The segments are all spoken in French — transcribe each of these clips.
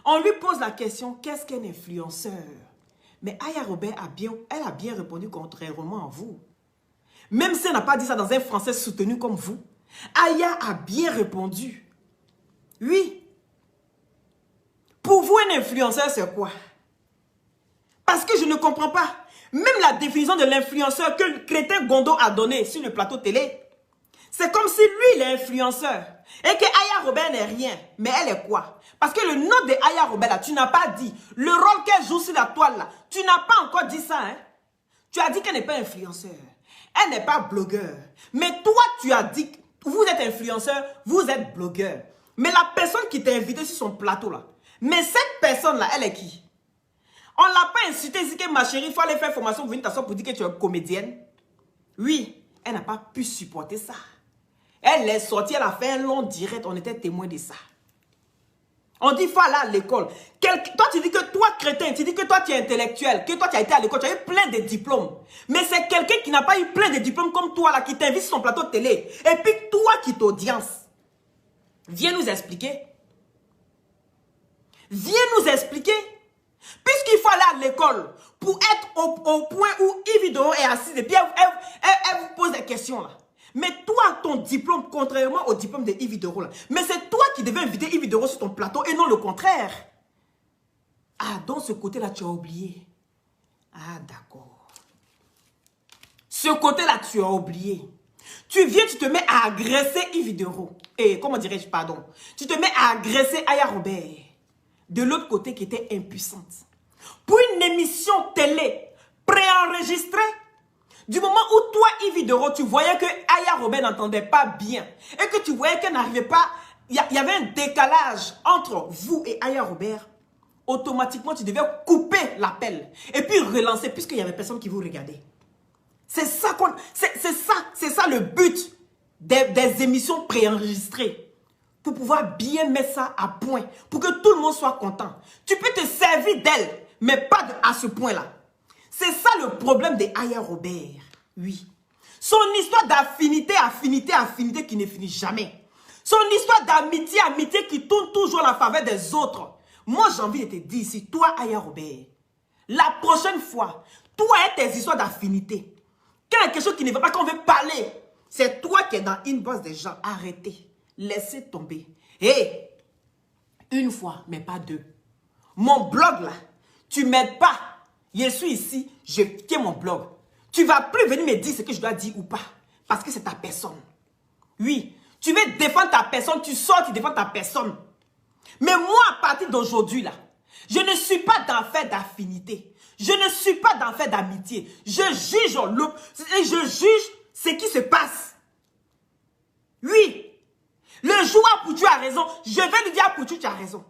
On lui pose la question, qu'est-ce qu'un influenceur? Mais Aya Robert elle a bien répondu contrairement à vous. Même si elle n'a pas dit ça dans un français soutenu comme vous, Aya a bien répondu. Oui. Pour vous, un influenceur, c'est quoi? Parce que je ne comprends pas. Même la définition de l'influenceur que le crétin Gondo a donné sur le plateau télé, c'est comme si lui, il est influenceur. Et que Aya Robert n'est rien. Mais elle est quoi? Parce que le nom de Aya Robert, là, tu n'as pas dit. Le rôle qu'elle joue sur la toile, là, tu n'as pas encore dit ça. Hein? Tu as dit qu'elle n'est pas influenceur. Elle n'est pas blogueur. Mais toi, tu as dit que vous êtes influenceur, vous êtes blogueur. Mais la personne qui t'a invité sur son plateau, là, mais cette personne-là, elle est qui? On ne l'a pas incité, dit que ma chérie, il faut aller faire formation pour venir t'asseoir pour dire que tu es comédienne. Oui, elle n'a pas pu supporter ça. Elle est sortie, elle a fait un long direct, on était témoin de ça. On dit, il faut aller à l'école. Toi, tu dis que toi, crétin, tu dis que toi, tu es intellectuel, que toi, tu as été à l'école, tu as eu plein de diplômes. Mais c'est quelqu'un qui n'a pas eu plein de diplômes comme toi, là, qui t'invite sur son plateau de télé. Et puis, toi qui t'audience. Viens nous expliquer. Viens nous expliquer. Puisqu'il faut aller à l'école pour être au point où Yves Doro est assise et puis elle vous pose des questions là. Mais toi, ton diplôme, contrairement au diplôme de Yves Doro là, mais c'est toi qui devais inviter Yves Doro sur ton plateau et non le contraire. Ah, dans ce côté-là, tu as oublié. Ah, d'accord. Ce côté-là, tu as oublié. Tu viens, tu te mets à agresser Yves Doro. Et comment dirais-je, pardon. Tu te mets à agresser Aya Robert. De l'autre côté qui était impuissante. Pour une émission télé préenregistrée, du moment où toi, Yves Doro, tu voyais que Aya Robert n'entendait pas bien et que tu voyais qu'elle n'arrivait pas, il y avait un décalage entre vous et Aya Robert, automatiquement, tu devais couper l'appel et puis relancer puisqu'il n'y avait personne qui vous regardait. C'est ça, c'est ça le but des émissions préenregistrées. Pour pouvoir bien mettre ça à point, pour que tout le monde soit content. Tu peux te servir d'elle, mais pas à ce point-là. C'est ça le problème de Aya Robert. Oui. Son histoire d'affinité, affinité qui ne finit jamais. Son histoire d'amitié, amitié qui tourne toujours en la faveur des autres. Moi, j'ai envie de te dire ici, toi, Aya Robert, la prochaine fois, toi et tes histoires d'affinité, quand il y a quelque chose qui ne va pas, qu'on veut parler, c'est toi qui es dans l'inbox des gens. Arrêtez. Laissez tomber. Et une fois, mais pas deux. Mon blog là, tu m'aides pas. Je suis ici, je tiens mon blog. Tu vas plus venir me dire ce que je dois dire ou pas. Parce que c'est ta personne. Oui, tu veux défendre ta personne, tu sors, tu défends ta personne. Mais moi, à partir d'aujourd'hui là, je ne suis pas dans fait d'affinité. Je ne suis pas dans fait d'amitié. Je juge ce qui se passe. Oui. Le jour où tu as raison, je vais lui dire à Poutou, tu as raison.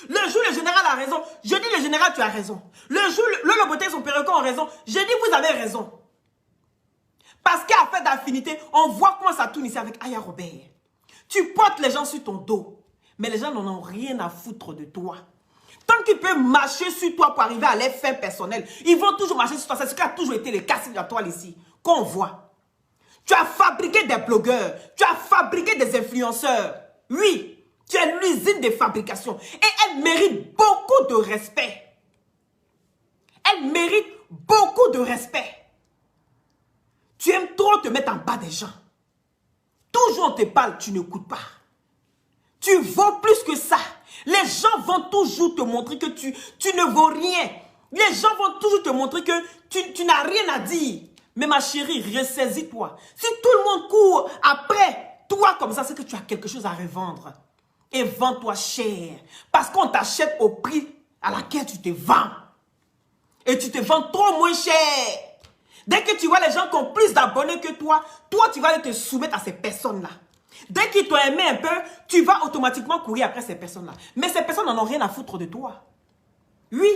Le jour le général a raison, je dis le général, tu as raison. Le jour le Loboté et son perroquet ont raison, je dis vous avez raison. Parce qu'à fait d'affinité, on voit comment ça tourne ici avec Aya Robert. Tu portes les gens sur ton dos, mais les gens n'en ont rien à foutre de toi. Tant qu'ils peuvent marcher sur toi pour arriver à leurs fins personnelles, ils vont toujours marcher sur toi. C'est ce qui a toujours été le cas sur la toile ici, qu'on voit. Tu as fabriqué des blogueurs. Tu as fabriqué des influenceurs. Oui, tu es l'usine de fabrication. Et elle mérite beaucoup de respect. Elle mérite beaucoup de respect. Tu aimes trop te mettre en bas des gens. Toujours on te parle, tu n'écoutes pas. Tu vaux plus que ça. Les gens vont toujours te montrer que tu ne vaux rien. Les gens vont toujours te montrer que tu n'as rien à dire. Mais ma chérie, ressaisis-toi. Si tout le monde court après toi comme ça, c'est que tu as quelque chose à revendre. Et vends-toi cher. Parce qu'on t'achète au prix à laquelle tu te vends. Et tu te vends trop moins cher. Dès que tu vois les gens qui ont plus d'abonnés que toi, tu vas aller te soumettre à ces personnes-là. Dès qu'ils t'ont aimé un peu, tu vas automatiquement courir après ces personnes-là. Mais ces personnes n'en ont rien à foutre de toi. Oui.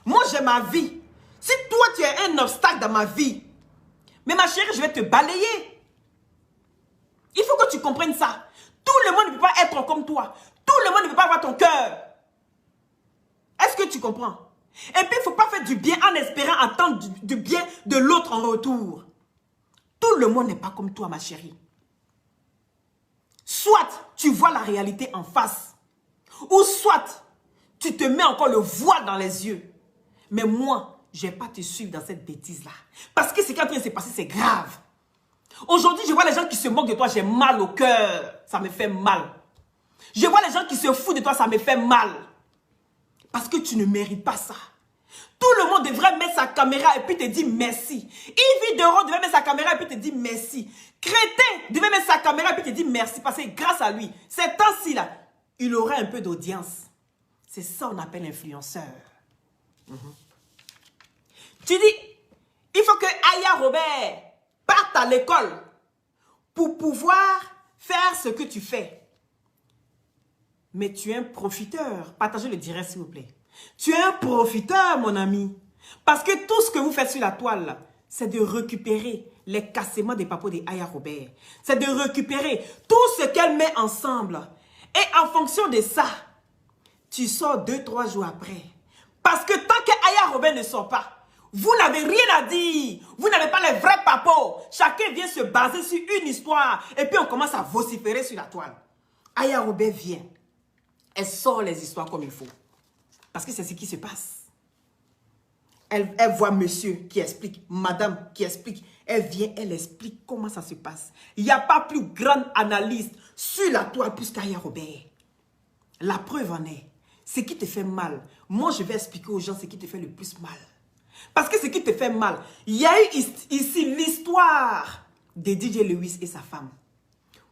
Moi, j'ai ma vie. Si toi, tu es un obstacle dans ma vie, mais ma chérie, je vais te balayer. Il faut que tu comprennes ça. Tout le monde ne peut pas être comme toi. Tout le monde ne peut pas avoir ton cœur. Est-ce que tu comprends? Et puis, il ne faut pas faire du bien en espérant attendre du bien de l'autre en retour. Tout le monde n'est pas comme toi, ma chérie. Soit tu vois la réalité en face. Ou soit, tu te mets encore le voile dans les yeux. Mais moi, je ne vais pas te suivre dans cette bêtise-là. Parce que ce qui est en train de se passer, c'est grave. Aujourd'hui, je vois les gens qui se moquent de toi, j'ai mal au cœur. Ça me fait mal. Je vois les gens qui se foutent de toi, ça me fait mal. Parce que tu ne mérites pas ça. Tout le monde devrait mettre sa caméra et puis te dire merci. Yves Dero devrait mettre sa caméra et puis te dire merci. Crétin devait mettre sa caméra et puis te dire merci. Parce que grâce à lui, ces temps-ci là, il aurait un peu d'audience. C'est ça qu'on appelle influenceur. Tu dis, il faut que Aya Robert parte à l'école pour pouvoir faire ce que tu fais. Mais tu es un profiteur. Partagez le direct, s'il vous plaît. Tu es un profiteur, mon ami. Parce que tout ce que vous faites sur la toile, c'est de récupérer les cassements des papos de Aya Robert. C'est de récupérer tout ce qu'elle met ensemble. Et en fonction de ça, tu sors 2-3 jours après. Parce que tant que Aya Robert ne sort pas, vous n'avez rien à dire. Vous n'avez pas les vrais papos. Chacun vient se baser sur une histoire. Et puis on commence à vociférer sur la toile. Aya Robert vient. Elle sort les histoires comme il faut. Parce que c'est ce qui se passe. Elle voit monsieur qui explique, madame qui explique. Elle vient, elle explique comment ça se passe. Il n'y a pas plus grande analyste sur la toile plus qu'Aya Robert. La preuve en est. Ce qui te fait mal, moi je vais expliquer aux gens ce qui te fait le plus mal. Parce que ce qui te fait mal, il y a eu ici l'histoire de DJ Lewis et sa femme.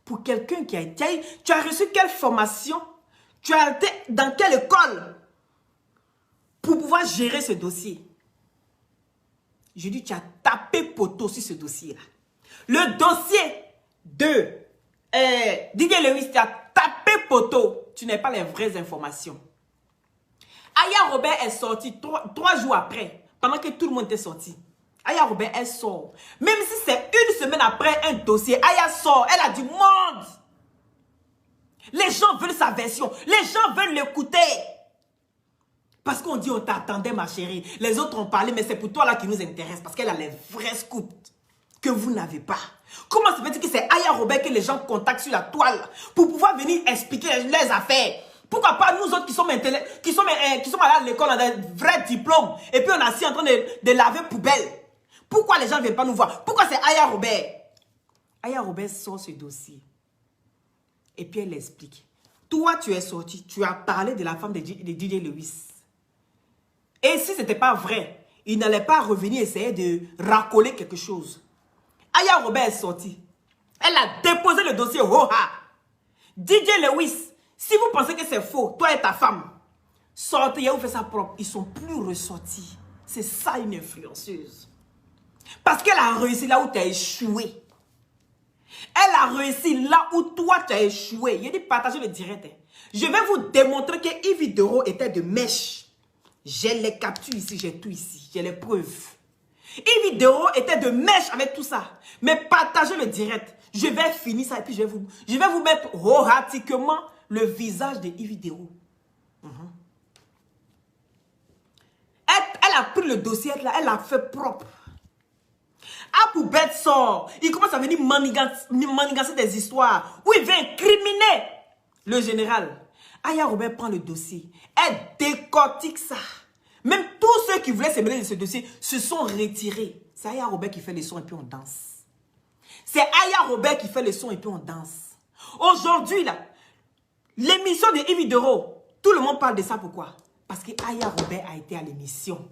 Pour quelqu'un qui a été... Tu as reçu quelle formation? Tu as été dans quelle école pour pouvoir gérer ce dossier? Je dis, tu as tapé poteau sur ce dossier-là. Le dossier de DJ Lewis, tu as tapé poteau. Tu n'as pas les vraies informations. Aya Robert est sortie 3 jours après, pendant que tout le monde était sorti. Aya Robert, elle sort. Même si c'est une semaine après un dossier, Aya sort. Elle a du monde. Les gens veulent sa version. Les gens veulent l'écouter. Parce qu'on dit, on t'attendait, ma chérie. Les autres ont parlé, mais c'est pour toi là qui nous intéresse. Parce qu'elle a les vrais scoops que vous n'avez pas. Comment se fait-il que c'est Aya Robert que les gens contactent sur la toile pour pouvoir venir expliquer les affaires? Pourquoi pas nous autres qui sommes allés à l'école, on a des vrais diplômes. Et puis on est assis en train de laver poubelle. Pourquoi les gens ne viennent pas nous voir? Pourquoi c'est Aya Robert? Aya Robert sort ce dossier. Et puis elle explique. Toi, tu es sorti. Tu as parlé de la femme de DJ Lewis. Et si ce n'était pas vrai, il n'allait pas revenir essayer de racoler quelque chose. Aya Robert est sortie. Elle a déposé le dossier. Oh, ha. DJ Lewis, si vous pensez que c'est faux, toi et ta femme, sortez, vous faites ça propre. Ils sont plus ressortis. C'est ça une influenceuse. Parce qu'elle a réussi là où tu as échoué. Elle a réussi là où toi tu as échoué. Il a dit partagez le direct. Je vais vous démontrer que Yves Dero était de mèche. J'ai les captures ici, j'ai tout ici. J'ai les preuves. Yves Dero était de mèche avec tout ça. Mais partagez le direct. Je vais finir ça et puis je vais vous mettre horatiquement le visage de Yves Dero. Elle a pris le dossier là, elle l'a fait propre. Apoubet sort. Il commence à venir manigancer des histoires où il vient incriminer le général. Aya Robert prend le dossier. Elle décortique ça. Même tous ceux qui voulaient se mêler de ce dossier se sont retirés. C'est Aya Robert qui fait les sons et puis on danse. C'est Aya Robert qui fait les sons et puis on danse. Aujourd'hui, là, l'émission de Yves Dero, tout le monde parle de ça. Pourquoi? Parce que Aya Robert a été à l'émission.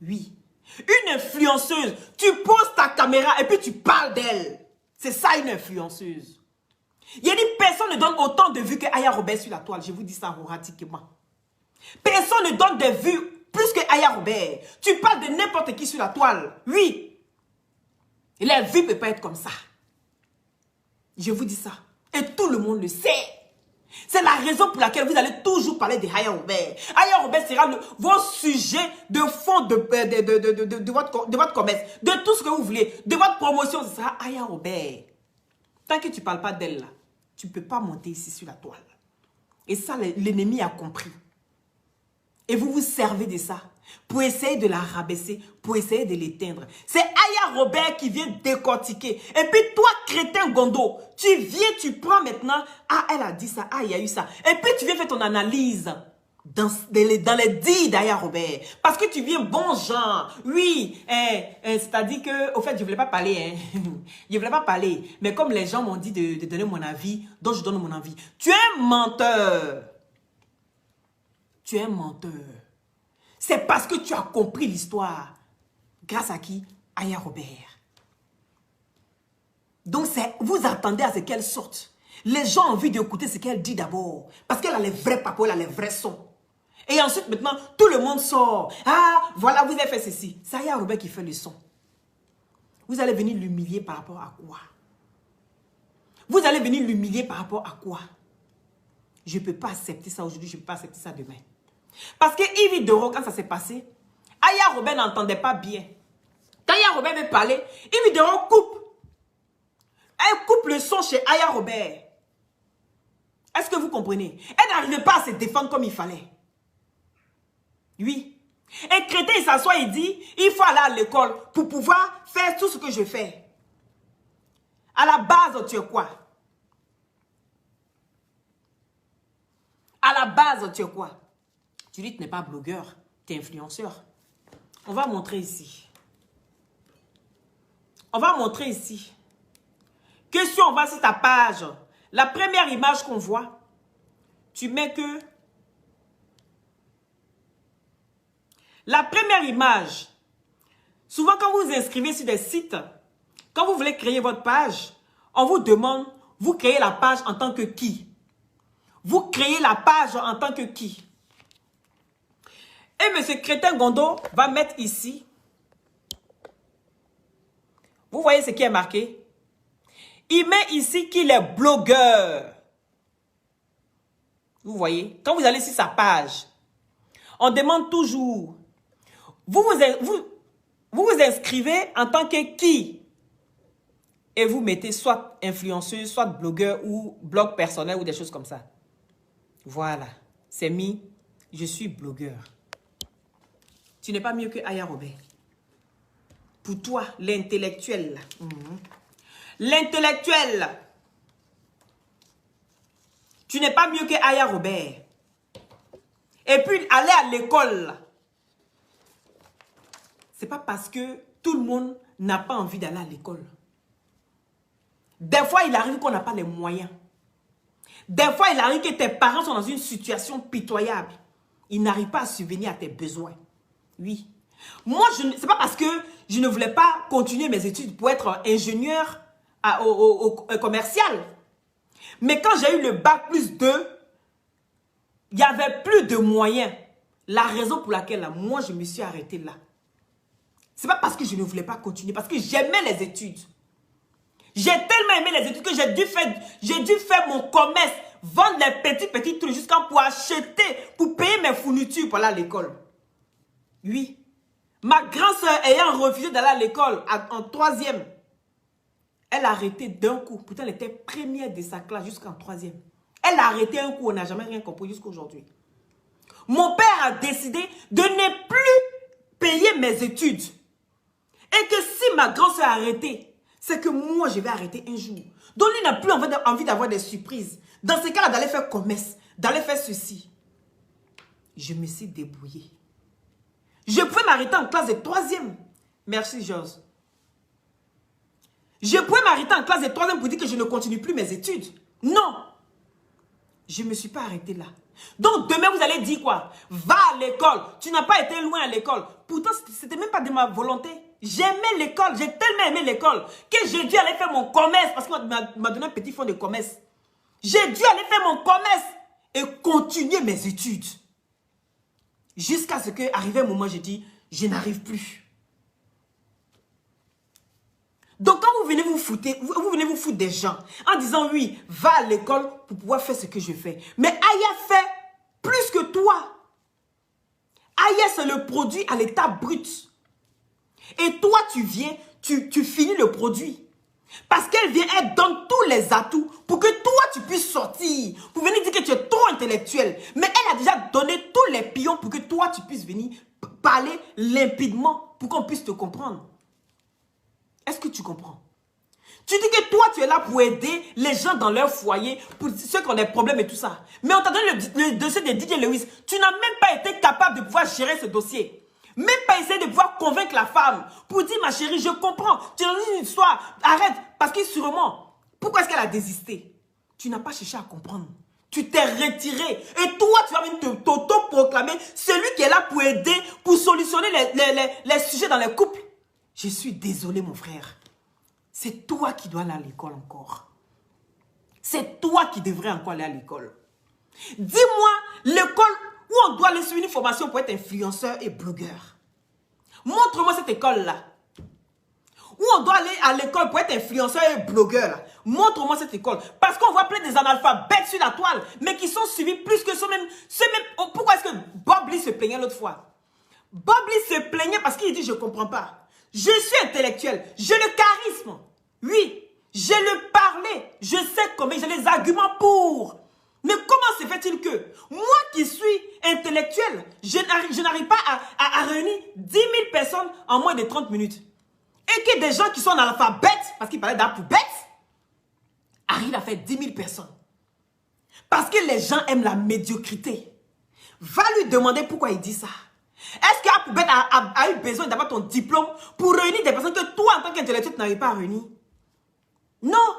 Oui. Une influenceuse, tu poses ta caméra et puis tu parles d'elle. C'est ça une influenceuse. Il y a dit personne ne donne autant de vues que Aya Robert sur la toile. Je vous dis ça horatiquement. Personne ne donne des vues plus que Aya Robert. Tu parles de n'importe qui sur la toile. Oui. Les vues ne peuvent pas être comme ça. Je vous dis ça. Et tout le monde le sait. C'est la raison pour laquelle vous allez toujours parler de Aya Robert. Aya Robert sera vos sujets de fond de votre commerce. De tout ce que vous voulez. De votre promotion, ce sera Aya Robert. Tant que tu ne parles pas d'elle, là, tu ne peux pas monter ici sur la toile. Et ça, l'ennemi a compris. Et vous vous servez de ça pour essayer de la rabaisser, pour essayer de l'éteindre. C'est Aya Robert qui vient décortiquer. Et puis toi, crétin Gondo, tu viens, tu prends maintenant, ah, elle a dit ça, ah, il y a eu ça. Et puis tu viens faire ton analyse dans les dits d'Aya Robert. Parce que tu viens bon genre. Oui, c'est-à-dire que, au fait, je ne voulais pas parler. Je ne voulais pas parler. Mais comme les gens m'ont dit de donner mon avis, donc je donne mon avis. Tu es un menteur. Tu es un menteur. C'est parce que tu as compris l'histoire. Grâce à qui? Aya Robert. Donc, vous attendez à ce qu'elle sorte. Les gens ont envie d'écouter ce qu'elle dit d'abord. Parce qu'elle a les vrais papos, elle a les vrais sons. Et ensuite, maintenant, tout le monde sort. Ah, voilà, vous avez fait ceci. C'est Aya Robert qui fait le son. Vous allez venir l'humilier par rapport à quoi? Vous allez venir l'humilier par rapport à quoi? Je ne peux pas accepter ça aujourd'hui, je ne peux pas accepter ça demain. Parce que Yves Doro, quand ça s'est passé, Aya Robert n'entendait pas bien. Quand Aya Robert veut parler, Yves Doro coupe. Elle coupe le son chez Aya Robert. Est-ce que vous comprenez? Elle n'arrivait pas à se défendre comme il fallait. Oui. Et Crétin, il s'assoit, il dit, il faut aller à l'école pour pouvoir faire tout ce que je fais. À la base, tu es quoi? À la base, tu es quoi? Tu dis que tu n'es pas blogueur, tu es influenceur. On va montrer ici. On va montrer ici. Question, on va sur ta page. La première image qu'on voit, tu mets que... La première image, souvent quand vous vous inscrivez sur des sites, quand vous voulez créer votre page, on vous demande, vous créez la page en tant que qui? Vous créez la page en tant que qui? Et M. Crétin Gondo va mettre ici. Vous voyez ce qui est marqué? Il met ici qu'il est blogueur. Vous voyez? Quand vous allez sur sa page, on demande toujours, vous vous inscrivez en tant que qui? Et vous mettez soit influenceuse, soit blogueur ou blog personnel ou des choses comme ça. Voilà. C'est mis, je suis blogueur. Tu n'es pas mieux que Aya Robert. Pour toi, l'intellectuel. L'intellectuel. Tu n'es pas mieux que Aya Robert. Et puis, aller à l'école. C'est pas parce que tout le monde n'a pas envie d'aller à l'école. Des fois, il arrive qu'on n'a pas les moyens. Des fois, il arrive que tes parents sont dans une situation pitoyable. Ils n'arrivent pas à subvenir à tes besoins. Oui. Moi, c'est pas parce que je ne voulais pas continuer mes études pour être ingénieur commercial. Mais quand j'ai eu le bac plus 2, il n'y avait plus de moyens. La raison pour laquelle, là, moi, je me suis arrêtée là. C'est pas parce que je ne voulais pas continuer, parce que j'aimais les études. J'ai tellement aimé les études que j'ai dû faire mon commerce, vendre les petits trucs jusqu'à pour acheter, pour payer mes fournitures pour aller à l'école. Oui. Ma grande soeur ayant refusé d'aller à l'école en 3e, elle a arrêté d'un coup. Pourtant, elle était première de sa classe jusqu'en 3e. Elle a arrêté un coup, on n'a jamais rien compris jusqu'à aujourd'hui. Mon père a décidé de ne plus payer mes études. Et que si ma grande soeur a arrêté, c'est que moi, je vais arrêter un jour. Donc, lui n'a plus envie d'avoir des surprises. Dans ce cas-là, d'aller faire commerce, d'aller faire ceci. Je me suis débrouillée. Je pouvais m'arrêter en classe de 3e. Merci, Georges. Je pouvais m'arrêter en classe de 3e pour dire que je ne continue plus mes études. Non. Je ne me suis pas arrêtée là. Donc, demain, vous allez dire quoi? Va à l'école. Tu n'as pas été loin à l'école. Pourtant, ce n'était même pas de ma volonté. J'aimais l'école. J'ai tellement aimé l'école que j'ai dû aller faire mon commerce parce qu'on m'a donné un petit fonds de commerce. J'ai dû aller faire mon commerce et continuer mes études. Jusqu'à ce qu'arrive un moment, j'ai dit, je n'arrive plus. Donc, quand vous venez vous foutre des gens en disant, oui, va à l'école pour pouvoir faire ce que je fais. Mais Aya fait plus que toi. Aya, c'est le produit à l'état brut. Et toi, tu viens, tu finis le produit. Parce qu'elle vient, elle donne tous les atouts pour que toi, tu puisses sortir. Pour venir dire que tu es trop intellectuel. Mais elle a déjà donné tous les pions pour que toi, tu puisses venir parler limpidement pour qu'on puisse te comprendre. Est-ce que tu comprends? Tu dis que toi, tu es là pour aider les gens dans leur foyer, pour ceux qui ont des problèmes et tout ça. Mais on t'a donné le dossier de DJ Lewis. Tu n'as même pas été capable de pouvoir gérer ce dossier. Même pas essayer de pouvoir convaincre la femme pour dire, ma chérie, je comprends. Tu as donné une histoire. Arrête. Parce que sûrement, pourquoi est-ce qu'elle a désisté? Tu n'as pas cherché à comprendre. Tu t'es retiré. Et toi, tu vas venir t'auto-proclamer celui qui est là pour aider, pour solutionner les sujets dans les couples. Je suis désolé, mon frère. C'est toi qui dois aller à l'école encore. C'est toi qui devrais encore aller à l'école. Dis-moi l'école où on doit aller suivre une formation pour être influenceur et blogueur. Montre-moi cette école-là. Où on doit aller à l'école pour être influenceur et blogueur. Montre-moi cette école. Parce qu'on voit plein des analphabètes sur la toile, mais qui sont suivis plus que ceux-mêmes. Pourquoi est-ce que Bob Lee se plaignait l'autre fois? Bob Lee se plaignait parce qu'il dit, je ne comprends pas. Je suis intellectuel. J'ai le charisme. Oui, j'ai le parler. Je sais comment, j'ai les arguments pour. Mais comment se fait-il que moi qui suis intellectuel, je n'arrive pas à réunir 10 000 personnes en moins de 30 minutes? Et que des gens qui sont analphabètes, parce qu'il parlait d'alphabètes, arrivent à faire 10 000 personnes. Parce que les gens aiment la médiocrité. Va lui demander pourquoi il dit ça. Est-ce qu'Alphabet a eu besoin d'avoir ton diplôme pour réunir des personnes que toi, en tant qu'intellectuel, tu n'arrives pas à réunir? Non.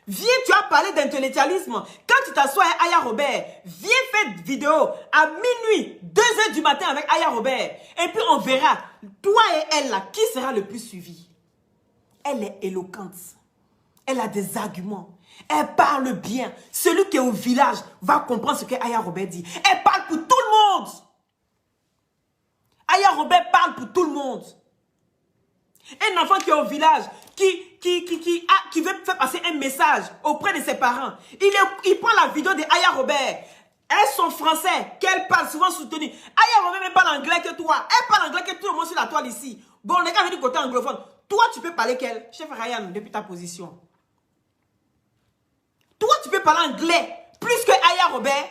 Viens, tu as parlé d'intellectualisme. Quand tu t'assois avec Aya Robert, viens faire une vidéo à minuit, 2 h du matin avec Aya Robert. Et puis on verra, toi et elle là, qui sera le plus suivi? Elle est éloquente. Elle a des arguments. Elle parle bien. Celui qui est au village va comprendre ce que Aya Robert dit. Elle parle pour tout le monde. Aya Robert parle pour tout le monde. Un enfant qui est au village, qui veut faire passer un message auprès de ses parents. Il prend la vidéo de Aya Robert. Elles sont français, qu'elle parle souvent soutenue. Aya Robert même parle anglais que toi. Elle parle anglais que tout le monde sur la toile ici. Bon, les gars viennent du côté anglophone. Toi, tu peux parler qu'elle. Chef Ryan, depuis ta position. Toi, tu peux parler anglais plus que Aya Robert.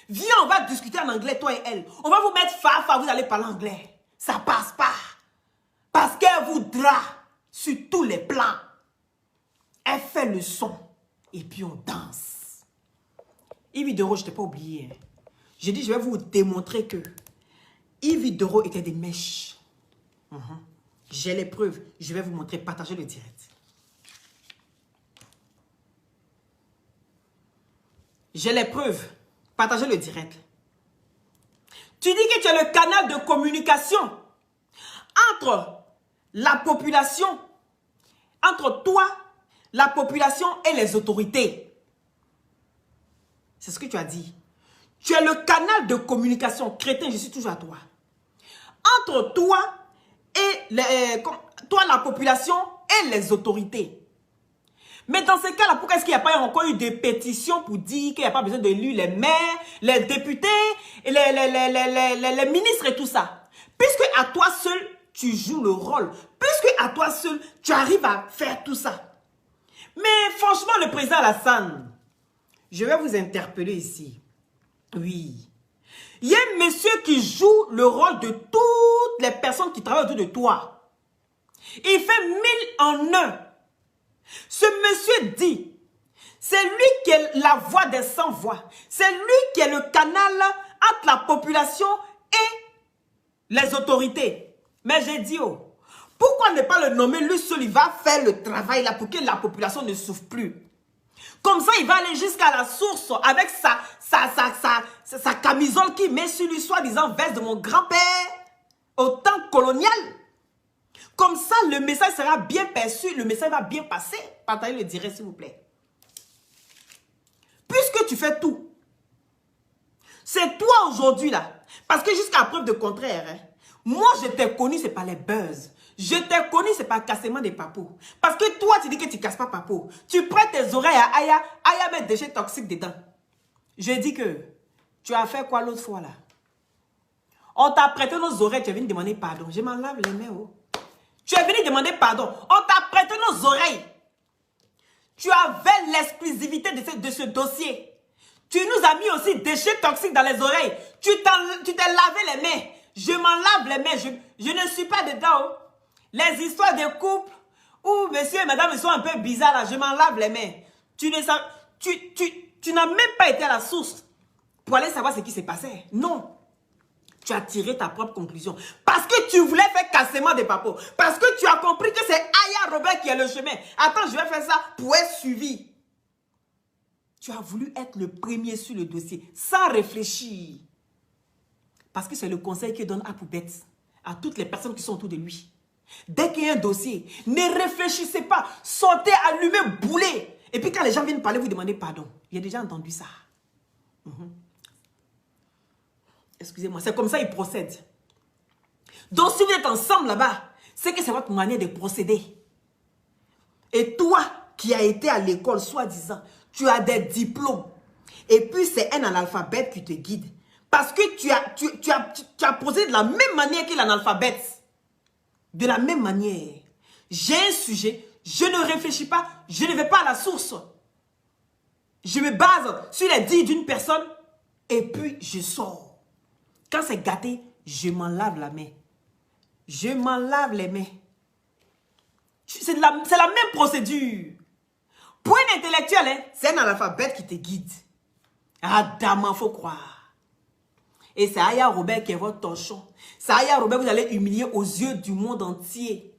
Viens, on va discuter en anglais, toi et elle. On va vous mettre fa, vous allez parler anglais. Ça passe pas. Parce qu'elle voudra sur tous les plans. Elle fait le son. Et puis on danse. Yves Doro, je ne t'ai pas oublié. J'ai dit, je vais vous démontrer que Yves Doro était des mèches. J'ai les preuves. Je vais vous montrer. Partagez le direct. J'ai les preuves. Partagez le direct. Tu dis que tu es le canal de communication entre la population, entre toi, la population et les autorités. C'est ce que tu as dit. Tu es le canal de communication. Crétin, je suis toujours à toi. Entre toi et toi, la population et les autorités. Mais dans ce cas-là, pourquoi est-ce qu'il n'y a pas encore eu de pétition pour dire qu'il n'y a pas besoin d'élire les maires, les députés, et les ministres et tout ça? Puisque à toi seul, tu joues le rôle. Puisque à toi seul, tu arrives à faire tout ça. Mais franchement, le président Alassane, je vais vous interpeller ici. Oui. Il y a un monsieur qui joue le rôle de toutes les personnes qui travaillent autour de toi. Il fait 1000 en un. Ce monsieur dit, c'est lui qui est la voix des sans-voix. C'est lui qui est le canal entre la population et les autorités. Mais j'ai dit, oh, pourquoi ne pas le nommer? Lui seul, il va faire le travail là pour que la population ne souffre plus. Comme ça, il va aller jusqu'à la source avec sa camisole qui met sur lui, soi-disant, veste de mon grand-père au temps colonial. Comme ça, le message sera bien perçu, le message va bien passer. Partagez le direct, s'il vous plaît. Puisque tu fais tout, c'est toi aujourd'hui là. Parce que jusqu'à preuve de contraire, hein, moi je t'ai connu, c'est pas les buzz. Je t'ai connu, c'est pas cassement des papos. Parce que toi, tu dis que tu casses pas papo. Tu prêtes tes oreilles à Aya, Aya met des déchets toxiques dedans. Je dis que tu as fait quoi l'autre fois là? On t'a prêté nos oreilles, tu es venu demander pardon. Je m'en lave les mains, oh. Tu es venu demander pardon. On t'a prêté nos oreilles. Tu avais l'exclusivité de ce dossier. Tu nous as mis aussi des déchets toxiques dans les oreilles. Tu t'es lavé les mains. Je m'en lave les mains. Je ne suis pas dedans. Les histoires de couple où monsieur et madame sont un peu bizarres là, je m'en lave les mains. Tu n'as même pas été à la source pour aller savoir ce qui s'est passé. Non. Tu as tiré ta propre conclusion. Parce que tu voulais faire cassement des papos. Parce que tu as compris que c'est Aya Robert qui est le chemin. Attends, je vais faire ça pour être suivi. Tu as voulu être le premier sur le dossier sans réfléchir. Parce que c'est le conseil que donne Apoubet à toutes les personnes qui sont autour de lui. Dès qu'il y a un dossier, ne réfléchissez pas. Sortez, allumez, boulez. Et puis quand les gens viennent parler, vous demandez pardon. J'ai déjà entendu ça. Excusez-moi, c'est comme ça qu'ils procèdent. Donc si vous êtes ensemble là-bas, c'est que c'est votre manière de procéder. Et toi qui as été à l'école, soi-disant, tu as des diplômes. Et puis c'est un analphabète qui te guide. Parce que tu as procédé de la même manière que l'analphabète. De la même manière. J'ai un sujet, je ne réfléchis pas, je ne vais pas à la source. Je me base sur les dires d'une personne et puis je sors. Quand c'est gâté, je m'en lave la main. Je m'en lave les mains. C'est la même procédure. Pour un intellectuel, hein, c'est un analphabète qui te guide. Ah, dame, il faut croire. Et c'est Aya Robert qui est votre torchon. C'est Aya Robert que vous allez humilier aux yeux du monde entier.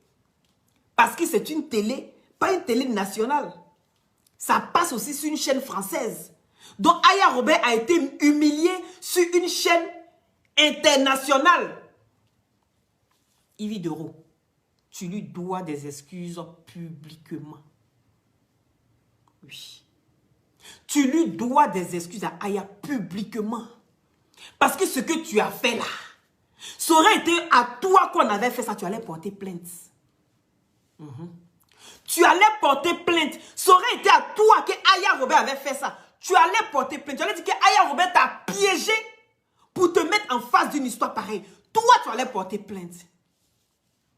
Parce que c'est une télé, pas une télé nationale. Ça passe aussi sur une chaîne française. Donc Aya Robert a été humilié sur une chaîne internationale. Yves Doro, tu lui dois des excuses publiquement. Oui. Tu lui dois des excuses à Aya publiquement. Parce que ce que tu as fait là, ça aurait été à toi qu'on avait fait ça, tu allais porter plainte. Tu allais porter plainte. Ça aurait été à toi que Aya Robert avait fait ça. Tu allais porter plainte. Tu allais dire que Aya Robert t'a piégé pour te mettre en face d'une histoire pareille. Toi, tu allais porter plainte.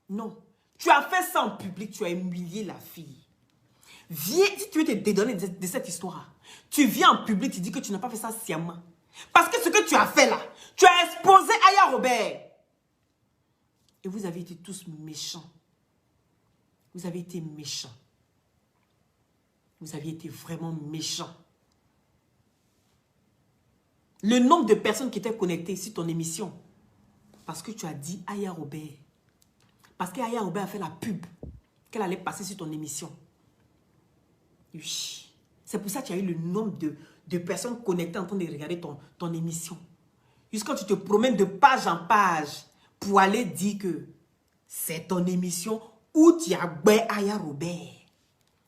Non. Tu as fait ça en public. Tu as humilié la fille. Viens, si tu veux te dédonner de cette histoire, tu viens en public, tu dis que tu n'as pas fait ça sciemment. Parce que ce que tu as fait là, tu as exposé Aya Robert. Et vous avez été tous méchants. Vous avez été méchants. Vous avez été vraiment méchants. Le nombre de personnes qui étaient connectées sur ton émission, parce que tu as dit Aya Robert. Parce qu'Aya Robert a fait la pub qu'elle allait passer sur ton émission. Oui. C'est pour ça que tu as eu le nombre de personnes connectées en train de regarder ton émission. Jusqu'à tu te promènes de page en page pour aller dire que c'est ton émission où tu as bé Aya Robert.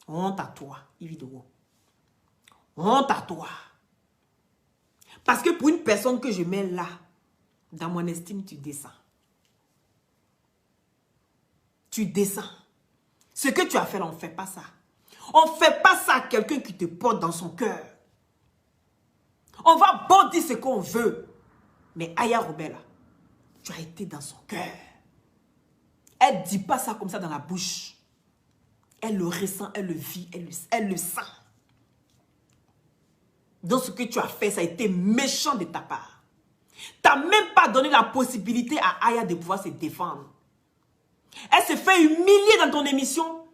Honte à toi, Yves Doro. Honte à toi. Parce que pour une personne que je mets là, dans mon estime, tu descends. Tu descends. Ce que tu as fait là, on ne fait pas ça. On ne fait pas ça à quelqu'un qui te porte dans son cœur. On va bon dire ce qu'on veut. Mais Aya Robert là, tu as été dans son cœur. Elle ne dit pas ça comme ça dans la bouche. Elle le ressent, elle le vit, elle le sent. Donc ce que tu as fait, ça a été méchant de ta part. Tu n'as même pas donné la possibilité à Aya de pouvoir se défendre. Elle se fait humilier dans ton émission.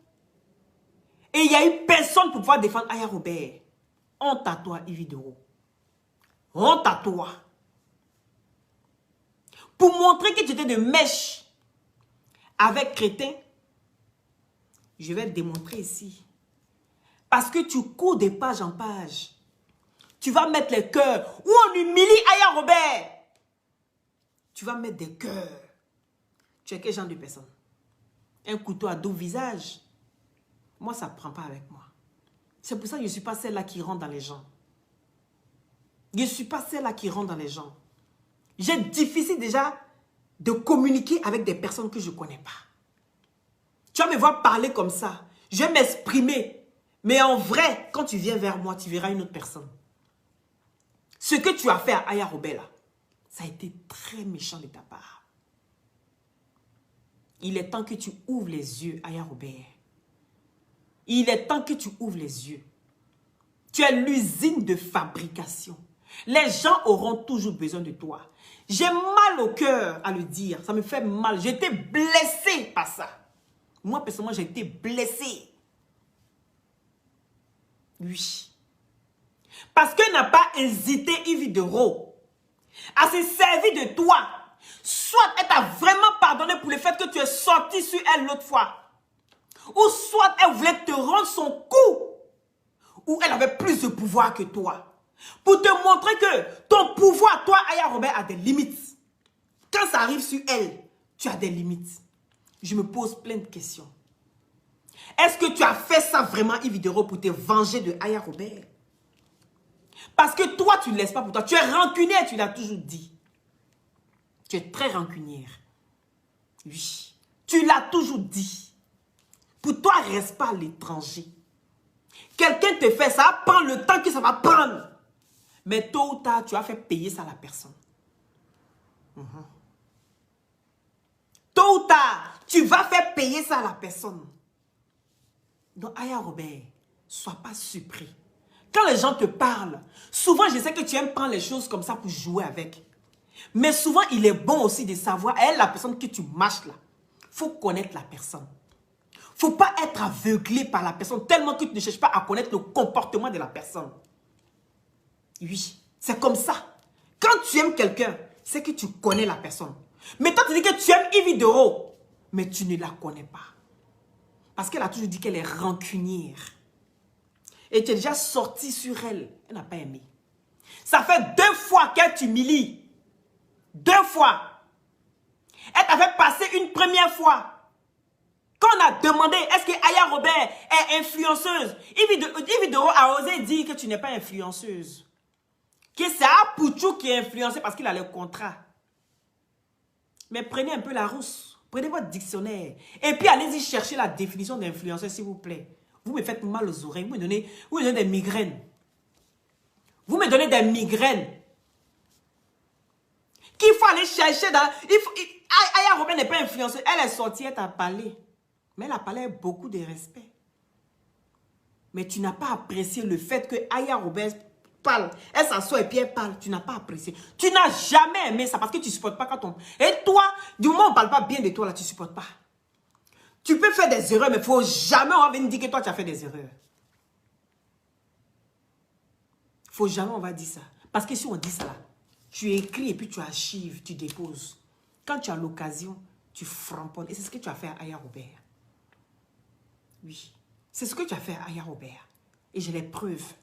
Et il n'y a eu personne pour pouvoir défendre Aya Robert. Honte à toi, Yves Doro. Honte à toi. Pour montrer que tu étais de mèche avec Crétin, je vais le démontrer ici. Parce que tu cours de page en page. Tu vas mettre les cœurs. Où on humilie Aya Robert. Tu vas mettre des cœurs. Tu es quel genre de personne? Un couteau à deux visages. Moi, ça ne prend pas avec moi. C'est pour ça que je ne suis pas celle-là qui rentre dans les gens. Je ne suis pas celle-là qui rentre dans les gens. J'ai difficile déjà de communiquer avec des personnes que je ne connais pas. Tu vas me voir parler comme ça. Je vais m'exprimer. Mais en vrai, quand tu viens vers moi, tu verras une autre personne. Ce que tu as fait à Aya Robert, là, ça a été très méchant de ta part. Il est temps que tu ouvres les yeux, Aya Robert. Il est temps que tu ouvres les yeux. Tu es l'usine de fabrication. Les gens auront toujours besoin de toi. J'ai mal au cœur à le dire. Ça me fait mal. J'ai été blessée par ça. Moi, personnellement, j'ai été blessée. Oui. Parce qu'elle n'a pas hésité, Yves Dero, à se servir de toi. Soit elle t'a vraiment pardonné pour le fait que tu es sorti sur elle l'autre fois. Ou soit elle voulait te rendre son coup. Ou elle avait plus de pouvoir que toi. Pour te montrer que ton pouvoir, toi, Aya Robert, a des limites. Quand ça arrive sur elle, tu as des limites. Je me pose plein de questions. Est-ce que tu as fait ça vraiment, Yves Dero, pour te venger de Aya Robert? Parce que toi, tu ne laisses pas pour toi. Tu es rancunière, tu l'as toujours dit. Tu es très rancunière. Oui. Tu l'as toujours dit. Pour toi, reste pas à l'étranger. Quelqu'un te fait ça, prends le temps que ça va prendre. Mais tôt ou tard, tu as fait payer ça à la personne. Tôt ou tard, tu vas faire payer ça à la personne. Donc, Aya Robert, sois pas surpris. Quand les gens te parlent, souvent, je sais que tu aimes prendre les choses comme ça pour jouer avec. Mais souvent, il est bon aussi de savoir, elle, la personne que tu marches là, il faut connaître la personne. Il ne faut pas être aveuglé par la personne tellement que tu ne cherches pas à connaître le comportement de la personne. Oui, c'est comme ça. Quand tu aimes quelqu'un, c'est que tu connais la personne. Mais toi, tu dis que tu aimes Yves Dero, mais tu ne la connais pas. Parce qu'elle a toujours dit qu'elle est rancunière. Et tu es déjà sorti sur elle. Elle n'a pas aimé. Ça fait 2 fois qu'elle t'humilie. 2 fois. Elle t'avait passé une première fois. Quand on a demandé, est-ce que Aya Robert est influenceuse? Yves Dero a osé dire que tu n'es pas influenceuse. Que c'est Apouchou qui est influencé parce qu'il a le contrat. Mais prenez un peu la rousse. Prenez votre dictionnaire. Et puis allez-y chercher la définition d'influenceur, s'il vous plaît. Vous me faites mal aux oreilles. Vous me donnez des migraines. Vous me donnez des migraines. Qu'il faut aller chercher dans... Aya Robert n'est pas influenceuse. Elle est sortie, elle t'a parlé. Mais elle a parlé avec beaucoup de respect. Mais tu n'as pas apprécié le fait que Aya Robert parle. Elle s'assoit et puis elle parle. Tu n'as pas apprécié. Tu n'as jamais aimé ça parce que tu ne supportes pas quand on... Et toi, du moment où on ne parle pas bien de toi, là, tu ne supportes pas. Tu peux faire des erreurs, mais il ne faut jamais on va venir dire que toi, tu as fait des erreurs. Il ne faut jamais on va dire ça. Parce que si on dit ça, là, tu écris et puis tu archives, tu déposes. Quand tu as l'occasion, tu framponnes. Et c'est ce que tu as fait à Aya Robert. Oui. C'est ce que tu as fait à Aya Robert. Et j'ai les preuves.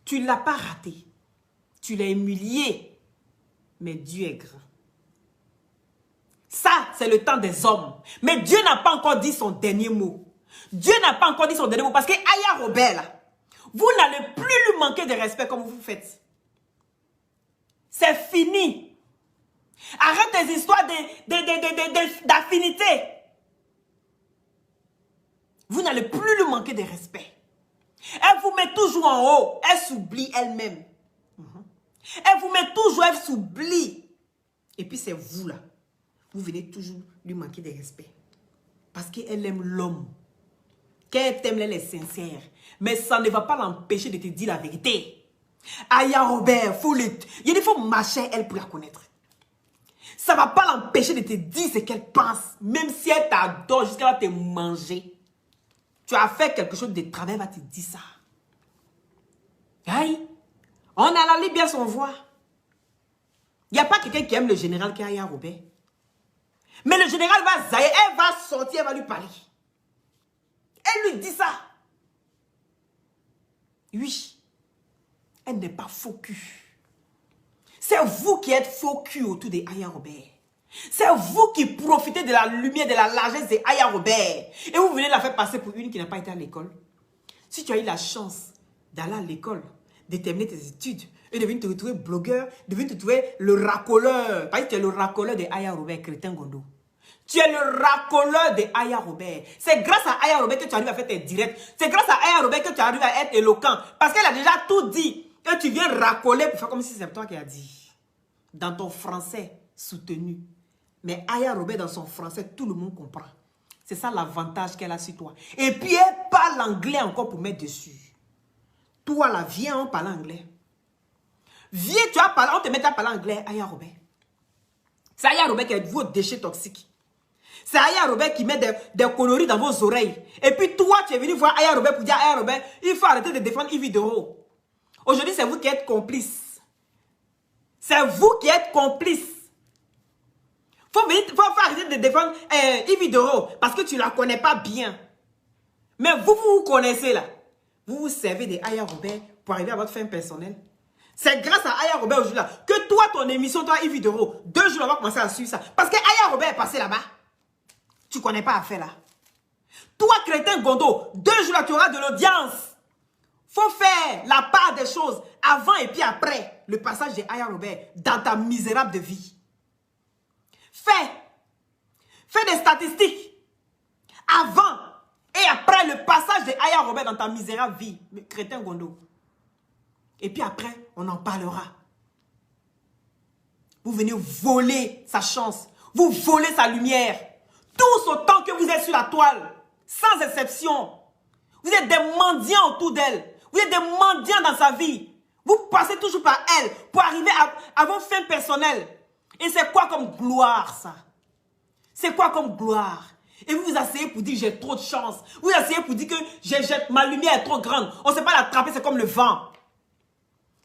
Tu ne l'as pas raté. Tu l'as humilié. Mais Dieu est grand. Ça, c'est le temps des hommes. Mais Dieu n'a pas encore dit son dernier mot. Dieu n'a pas encore dit son dernier mot. Parce que Aya Robert, là, vous n'allez plus lui manquer de respect comme vous faites. C'est fini. Arrête tes histoires d'affinité. Vous n'allez plus lui manquer de respect. Elle vous met toujours en haut. Elle s'oublie elle-même. Elle vous met toujours, elle s'oublie. Et puis c'est vous là. Vous venez toujours lui manquer de respect. Parce qu'elle aime l'homme. Qu'elle t'aime, elle est sincère. Mais ça ne va pas l'empêcher de te dire la vérité. Aya Robert, il faut marcher elle pour la connaître. Ça ne va pas l'empêcher de te dire ce qu'elle pense. Même si elle t'adore jusqu'à te manger. Tu as fait quelque chose de travers, elle va te dire ça. Aïe. On a la bien son voix. Il n'y a pas quelqu'un qui aime le général qui a Aya Robert. Mais le général va zailler, elle va sortir, elle va lui parler. Elle lui dit ça. Oui. Elle n'est pas faux cul. C'est vous qui êtes faux cul autour de Aya Robert. C'est vous qui profitez de la lumière, de la largesse de Aya Robert. Et vous venez la faire passer pour une qui n'a pas été à l'école. Si tu as eu la chance d'aller à l'école, de terminer tes études, et de venir te retrouver blogueur, de venir te trouver le racoleur. Parce que tu es le racoleur de Aya Robert, Crétin Gondo. Tu es le racoleur de Aya Robert. C'est grâce à Aya Robert que tu arrives à faire tes directs. C'est grâce à Aya Robert que tu arrives à être éloquent. Parce qu'elle a déjà tout dit. Et tu viens racoler pour faire comme si c'est toi qui as dit. Dans ton français soutenu. Mais Aya Robert, dans son français, tout le monde comprend. C'est ça l'avantage qu'elle a sur toi. Et puis, elle parle anglais encore pour mettre dessus. Toi là, viens, on parle anglais. Viens, tu vas parler, on te met à parler anglais, Aya Robert. C'est Aya Robert qui est votre déchet toxique. C'est Aya Robert qui met des conneries dans vos oreilles. Et puis toi, tu es venu voir Aya Robert pour dire, Aya Robert, il faut arrêter de défendre Yves Doro. Aujourd'hui, c'est vous qui êtes complice. C'est vous qui êtes complice. Faut arrêter de défendre Yves Doro parce que tu ne la connais pas bien. Mais vous vous connaissez là. Vous vous servez de Aya Robert pour arriver à votre fin personnelle. C'est grâce à Aya Robert aujourd'hui là que toi, ton émission, toi, Yves Doro, 2 jours, on va commencer à suivre ça. Parce que Aya Robert est passé là-bas. Tu ne connais pas à faire là. Toi, Crétin Gondo, 2 jours là, tu auras de l'audience. Faut faire la part des choses avant et puis après le passage de Aya Robert dans ta misérable de vie. Fais des statistiques avant et après le passage de Aya Robert dans ta misérable vie, Crétin Gondo. Et puis après, on en parlera. Vous venez voler sa chance. Vous volez sa lumière. Tous autant que vous êtes sur la toile. Sans exception. Vous êtes des mendiants autour d'elle. Vous êtes des mendiants dans sa vie. Vous passez toujours par elle pour arriver à vos fins personnelles. Et c'est quoi comme gloire ça? C'est quoi comme gloire? Et vous vous asseyez pour dire j'ai trop de chance. Vous vous asseyez pour dire que ma lumière est trop grande. On ne sait pas l'attraper, c'est comme le vent.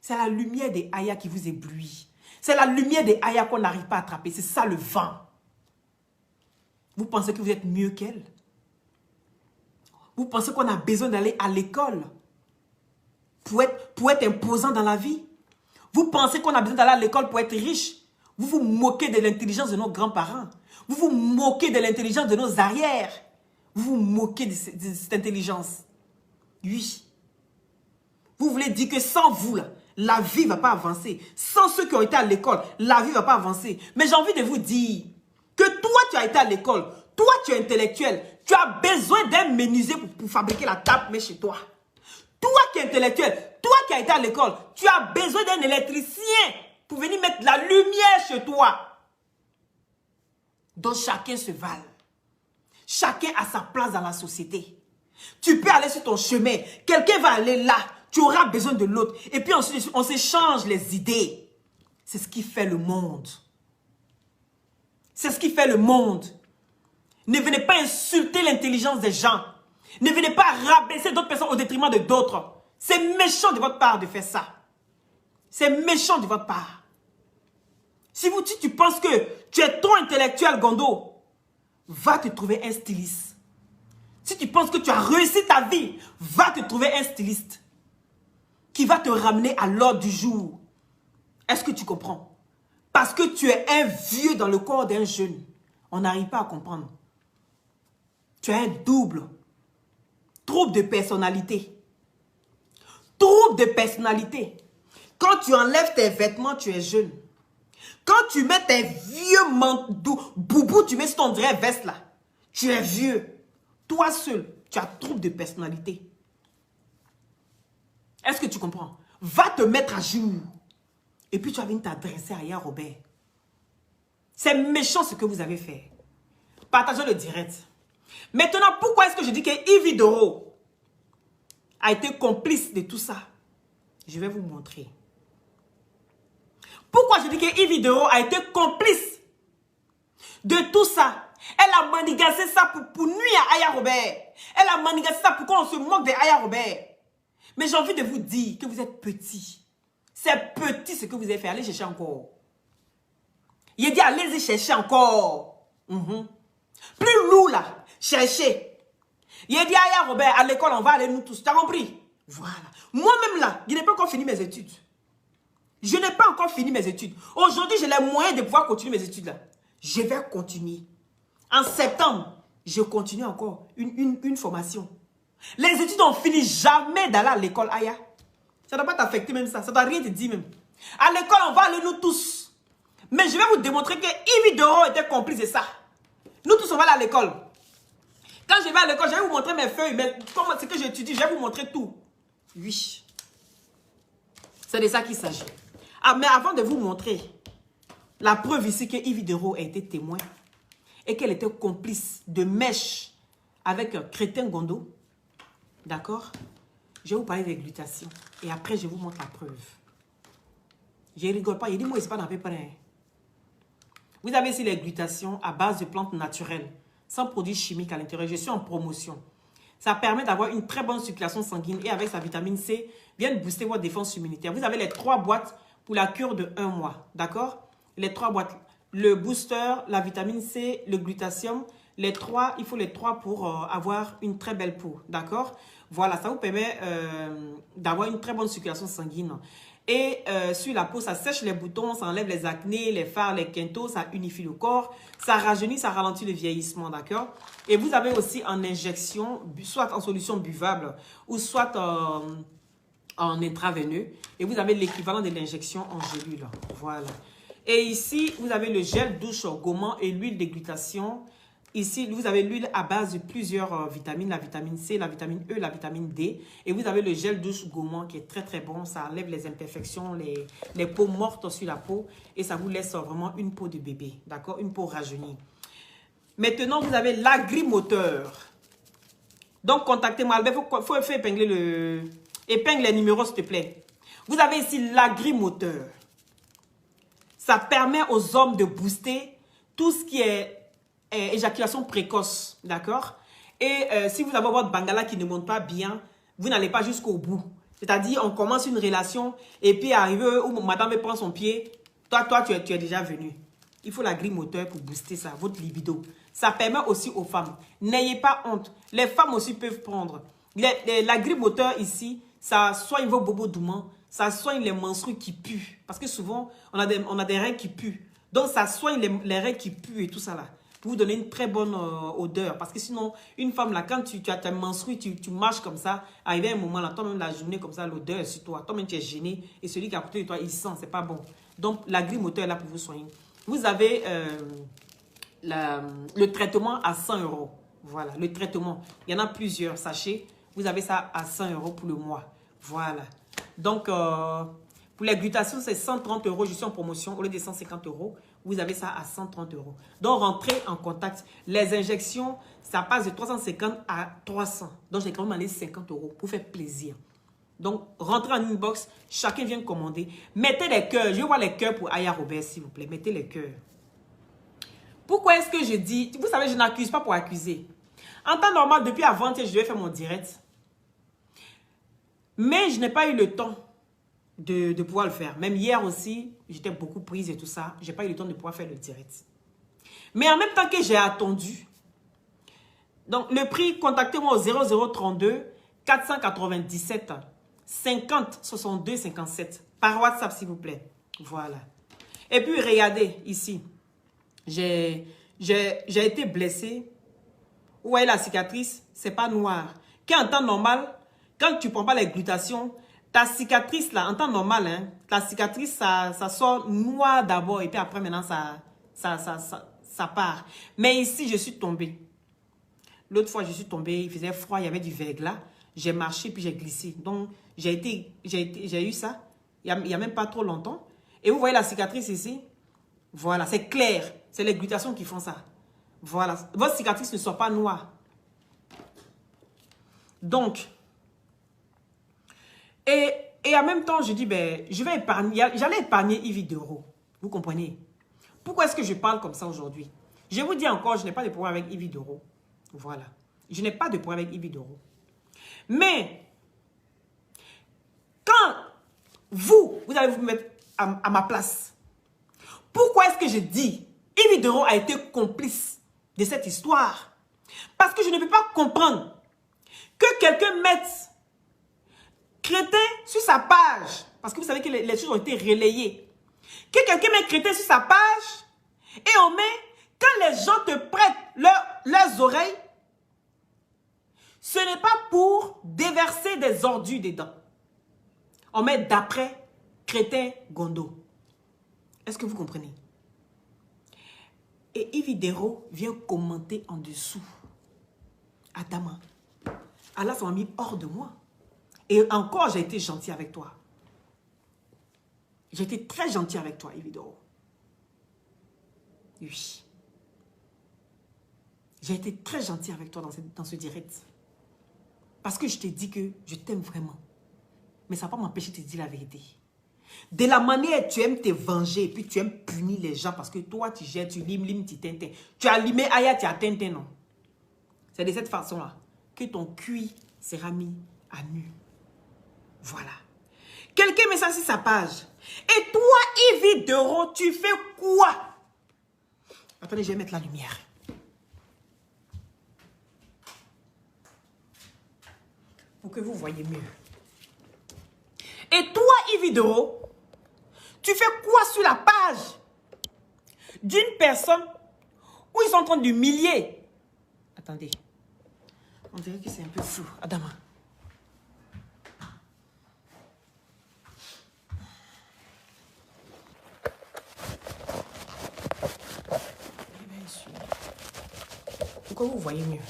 C'est la lumière des Aya qui vous éblouit. C'est la lumière des Aya qu'on n'arrive pas à attraper. C'est ça le vent. Vous pensez que vous êtes mieux qu'elle? Vous pensez qu'on a besoin d'aller à l'école pour être imposant dans la vie? Vous pensez qu'on a besoin d'aller à l'école pour être riche? Vous vous moquez de l'intelligence de nos grands-parents. Vous vous moquez de l'intelligence de nos arrières. Vous vous moquez de cette intelligence. Oui. Vous voulez dire que sans vous, là, la vie ne va pas avancer. Sans ceux qui ont été à l'école, la vie ne va pas avancer. Mais j'ai envie de vous dire que toi, tu as été à l'école. Toi, tu es intellectuel. Tu as besoin d'un menuisier pour fabriquer la table, mais chez toi. Toi qui es intellectuel, toi qui as été à l'école, tu as besoin d'un électricien pour venir mettre la lumière chez toi. Donc chacun se vale. Chacun a sa place dans la société. Tu peux aller sur ton chemin. Quelqu'un va aller là. Tu auras besoin de l'autre. Et puis ensuite, on s'échange les idées. C'est ce qui fait le monde. C'est ce qui fait le monde. Ne venez pas insulter l'intelligence des gens. Ne venez pas rabaisser d'autres personnes au détriment de d'autres. C'est méchant de votre part de faire ça. C'est méchant de votre part. Si tu penses que tu es trop intellectuel, Gondo, va te trouver un styliste. Si tu penses que tu as réussi ta vie, va te trouver un styliste qui va te ramener à l'ordre du jour. Est-ce que tu comprends? Parce que tu es un vieux dans le corps d'un jeune. On n'arrive pas à comprendre. Tu as un double. Trouble de personnalité. Trouble de personnalité. Quand tu enlèves tes vêtements, tu es jeune. Quand tu mets tes vieux boubous, tu mets sur ton vrai veste là. Tu es vieux. Toi seul, tu as trouble de personnalité. Est-ce que tu comprends? Va te mettre à jour. Et puis tu vas venir t'adresser à Aya Robert. C'est méchant ce que vous avez fait. Partagez le direct. Maintenant, pourquoi est-ce que je dis que Yves Doro a été complice de tout ça? Je vais vous montrer. Pourquoi je dis que Yves Doro a été complice de tout ça? Elle a manigancé ça pour nuire à Aya Robert. Elle a manigancé ça pour qu'on se moque de Aya Robert. Mais j'ai envie de vous dire que vous êtes petit. C'est petit ce que vous avez fait. Allez chercher encore. Il dit allez-y chercher encore. Plus lourd là. Cherchez. Il dit Aya Robert, à l'école on va aller nous tous. Tu as compris? Voilà. Moi-même là, je n'ai pas encore fini mes études. Je n'ai pas encore fini mes études. Aujourd'hui, j'ai les moyens de pouvoir continuer mes études là. Je vais continuer. En septembre, je continue encore une formation. Les études ont fini jamais d'aller à l'école, Aya. Ça ne doit pas t'affecter même ça. Ça ne doit rien te dire même. À l'école, on va aller nous tous. Mais je vais vous démontrer que Yves Doro était complice de ça. Nous tous, on va aller à l'école. Quand je vais à l'école, je vais vous montrer mes feuilles. Mais comment c'est que j'étudie, je vais vous montrer tout. Oui. C'est de ça qu'il s'agit. Ah, mais avant de vous montrer la preuve ici que Yves Doro a été témoin et qu'elle était complice de mèche avec un Crétin Gondo, d'accord? Je vais vous parler des glutations. Et après, je vous montre la preuve. Je ne rigole pas. Il dit, moi, c'est pas dans peu près. Vous avez ici les glutations à base de plantes naturelles, sans produits chimiques à l'intérieur. Je suis en promotion. Ça permet d'avoir une très bonne circulation sanguine et avec sa vitamine C, vient booster votre défense immunitaire. Vous avez les 3 boîtes pour la cure de 1 mois. D'accord? Les 3 boîtes. Le booster, la vitamine C, le glutathium. Les 3, il faut les 3 pour avoir une très belle peau. D'accord? Voilà, ça vous permet d'avoir une très bonne circulation sanguine. Et sur la peau, ça sèche les boutons, ça enlève les acnés, les fards, les quintos, ça unifie le corps, ça rajeunit, ça ralentit le vieillissement, d'accord? Et vous avez aussi en injection, soit en solution buvable ou soit en intraveineux. Et vous avez l'équivalent de l'injection en gélule, voilà. Et ici, vous avez le gel douche gommant et l'huile de glutation. Ici, vous avez l'huile à base de plusieurs vitamines, la vitamine C, la vitamine E, la vitamine D. Et vous avez le gel douche gommant qui est très très bon. Ça enlève les imperfections, les peaux mortes sur la peau. Et ça vous laisse vraiment une peau de bébé, d'accord? Une peau rajeunie. Maintenant, vous avez l'agrimoteur. Donc, contactez-moi. Il faut épingler épingle les numéros, s'il te plaît. Vous avez ici l'agrimoteur. Ça permet aux hommes de booster tout ce qui est éjaculation précoce, d'accord? Et si vous avez votre bangala qui ne monte pas bien, vous n'allez pas jusqu'au bout. C'est-à-dire, on commence une relation et puis arrive où madame prend son pied, toi tu es déjà venu. Il faut la grille moteur pour booster ça, votre libido. Ça permet aussi aux femmes. N'ayez pas honte. Les femmes aussi peuvent prendre. La grille moteur ici, ça soigne vos bobos doucement, ça soigne les menstrues qui puent. Parce que souvent, on a des règles qui puent. Donc, ça soigne les règles qui puent et tout ça là. Pour vous donner une très bonne odeur. Parce que sinon, une femme là, quand tu as ta menstrue, tu marches comme ça, arrivé à un moment là, toi-même la journée comme ça, l'odeur est sur toi. Toi-même tu es gêné et celui qui a côté de toi, il sent, c'est pas bon. Donc, la grille moteur est là pour vous soigner. Vous avez le traitement à 100 €. Voilà, le traitement. Il y en a plusieurs sachets. Vous avez ça à 100 € pour le mois. Voilà. Donc, pour les glutations, c'est 130 €. Je suis en promotion au lieu de 150 €. Vous avez ça à 130 €. Donc, rentrez en contact. Les injections, ça passe de 350 à 300. Donc, j'ai quand même allé 50 € pour faire plaisir. Donc, rentrez en inbox. Chacun vient commander. Mettez les cœurs. Je vois les cœurs pour Aya Robert, s'il vous plaît. Mettez les cœurs. Pourquoi est-ce que je dis... Vous savez, je n'accuse pas pour accuser. En temps normal, depuis avant-hier, je devais faire mon direct. Mais je n'ai pas eu le temps de pouvoir le faire. Même hier aussi, j'étais beaucoup prise et tout ça. Je n'ai pas eu le temps de pouvoir faire le direct. Mais en même temps que j'ai attendu, donc le prix, contactez-moi au 0032 497 50 62 57 par WhatsApp, s'il vous plaît. Voilà. Et puis, regardez ici. J'ai été blessée. Vous voyez la cicatrice, c'est pas noir. Qu'en temps normal, quand tu ne prends pas les glutations, ta cicatrice là, en temps normal, hein, ta cicatrice, ça sort noir d'abord et puis après maintenant, ça part. Mais ici, je suis tombée. L'autre fois, je suis tombée, il faisait froid, il y avait du verglas. J'ai marché puis j'ai glissé. Donc, j'ai eu ça il y a même pas trop longtemps. Et vous voyez la cicatrice ici? Voilà, c'est clair. C'est les glutations qui font ça. Voilà. Votre cicatrice ne sort pas noire. Donc, et en même temps, je dis, ben, je vais épargner. J'allais épargner Yves d'euros. Vous comprenez? Pourquoi est-ce que je parle comme ça aujourd'hui? Je vous dis encore, je n'ai pas de problème avec Yves d'euros. Voilà. Je n'ai pas de problème avec Yves d'euros. Mais, quand vous allez vous mettre à ma place, pourquoi est-ce que je dis Yves d'euros a été complice de cette histoire? Parce que je ne peux pas comprendre que quelqu'un mette Crétin sur sa page, parce que vous savez que les choses ont été relayées, que quelqu'un met Crétin sur sa page, et on met, quand les gens te prêtent leurs oreilles, ce n'est pas pour déverser des ordures dedans. On met d'après Crétin Gondo. Est-ce que vous comprenez? Et Yves Dero vient commenter en dessous. Adama. Allah, ça m'a mis hors de moi. Et encore, j'ai été gentil avec toi. J'ai été très gentil avec toi, Yves Dero. Oui. J'ai été très gentil avec toi dans ce direct. Parce que je t'ai dit que je t'aime vraiment. Mais ça ne va pas m'empêcher de te dire la vérité. De la manière tu aimes te venger et puis tu aimes punir les gens parce que toi tu jettes, tu limes, tu tintin. Tu as limé Aya, tu as tintin, non. C'est de cette façon-là que ton cuir sera mis à nu. Voilà. Quelqu'un met ça sur sa page. Et toi, Yves Dero, tu fais quoi? Attendez, je vais mettre la lumière. Pour que vous voyez mieux. Et toi, Yves Dero, tu fais quoi sur la page d'une personne où ils sont en train d'humilier? Attendez. On dirait que c'est un peu flou. Adama. Pourquoi vous voyez mieux?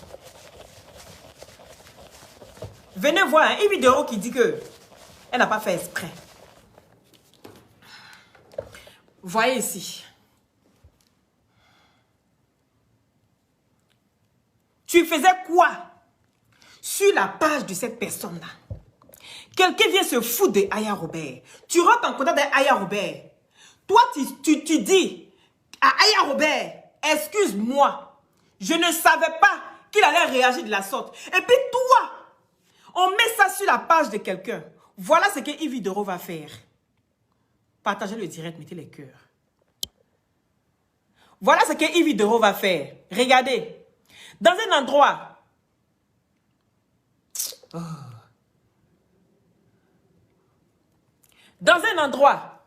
Venez voir une vidéo qui dit que elle n'a pas fait exprès. Voyez ici. Tu faisais quoi sur la page de cette personne-là? Quelqu'un vient se foutre de Aya Robert. Tu rentres en contact avec Aya Robert. Toi, tu dis à Aya Robert, excuse-moi, je ne savais pas qu'il allait réagir de la sorte. Et puis toi, on met ça sur la page de quelqu'un. Voilà ce que Yves Dero va faire. Partagez le direct, mettez les cœurs. Voilà ce que Yves Dero va faire. Regardez. Dans un endroit. Oh. Dans un endroit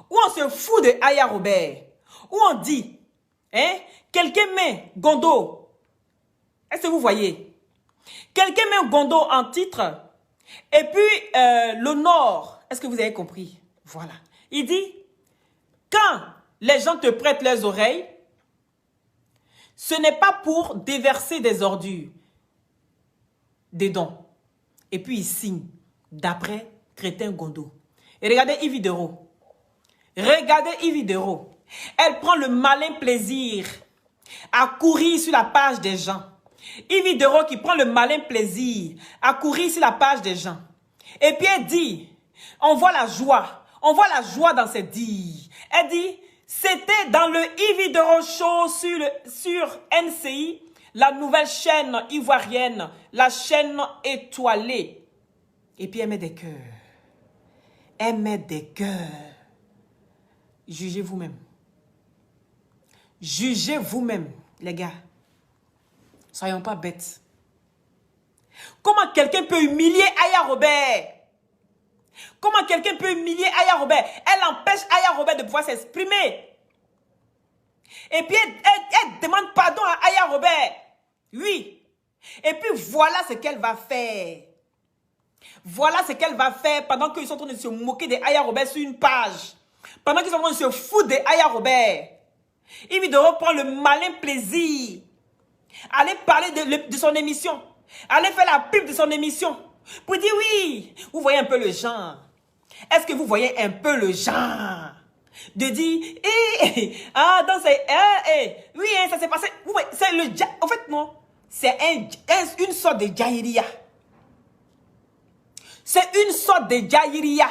où on se fout de Aya Robert. Où on dit, hein, quelqu'un met Gondo. Est-ce que vous voyez? Quelqu'un met Gondo en titre. Et puis, le Nord. Est-ce que vous avez compris? Voilà. Il dit, quand les gens te prêtent leurs oreilles, ce n'est pas pour déverser des ordures, des dons. Et puis il signe, d'après Crétin Gondo. Et regardez Yves Dero. Regardez Yves Dero. Elle prend le malin plaisir à courir sur la page des gens. Yves Dero qui prend le malin plaisir à courir sur la page des gens. Et puis elle dit, on voit la joie. On voit la joie dans ses dires. Elle dit, c'était dans le Yves Dero Show sur NCI, la nouvelle chaîne ivoirienne, la chaîne étoilée. Et puis elle met des cœurs. Elle met des cœurs. Jugez vous-même. Jugez vous-même, les gars. Soyons pas bêtes. Comment quelqu'un peut humilier Aya Robert? Comment quelqu'un peut humilier Aya Robert? Elle empêche Aya Robert de pouvoir s'exprimer. Et puis elle demande pardon à Aya Robert. Oui. Et puis voilà ce qu'elle va faire. Voilà ce qu'elle va faire pendant qu'ils sont en train de se moquer de Aya Robert sur une page. Pendant qu'ils sont en train de se foutre de Aya Robert. Yves Dero prend le malin plaisir. Allez parler de son émission. Allez faire la pub de son émission. Pour dire oui. Vous voyez un peu le genre. Est-ce que vous voyez un peu le genre? De dire, dans ces, oui, ça s'est passé. Vous voyez, c'est le, en fait, non. C'est une sorte de jaïria. C'est une sorte de jaïria.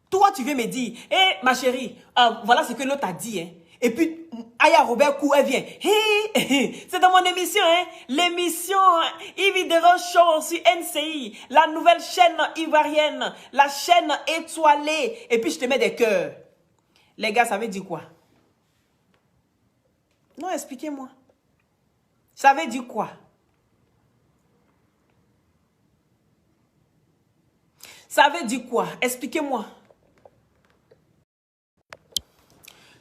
Toi, tu viens me dire, ma chérie, voilà ce que l'autre a dit, hein. Et puis, Aya Robert Kou, elle vient. C'est dans mon émission, hein. L'émission Yves Dero Show sur NCI, la nouvelle chaîne ivoirienne, la chaîne étoilée. Et puis, je te mets des cœurs. Les gars, ça veut dire quoi? Non, expliquez-moi. Ça veut dire quoi? Ça veut dire quoi? Expliquez-moi.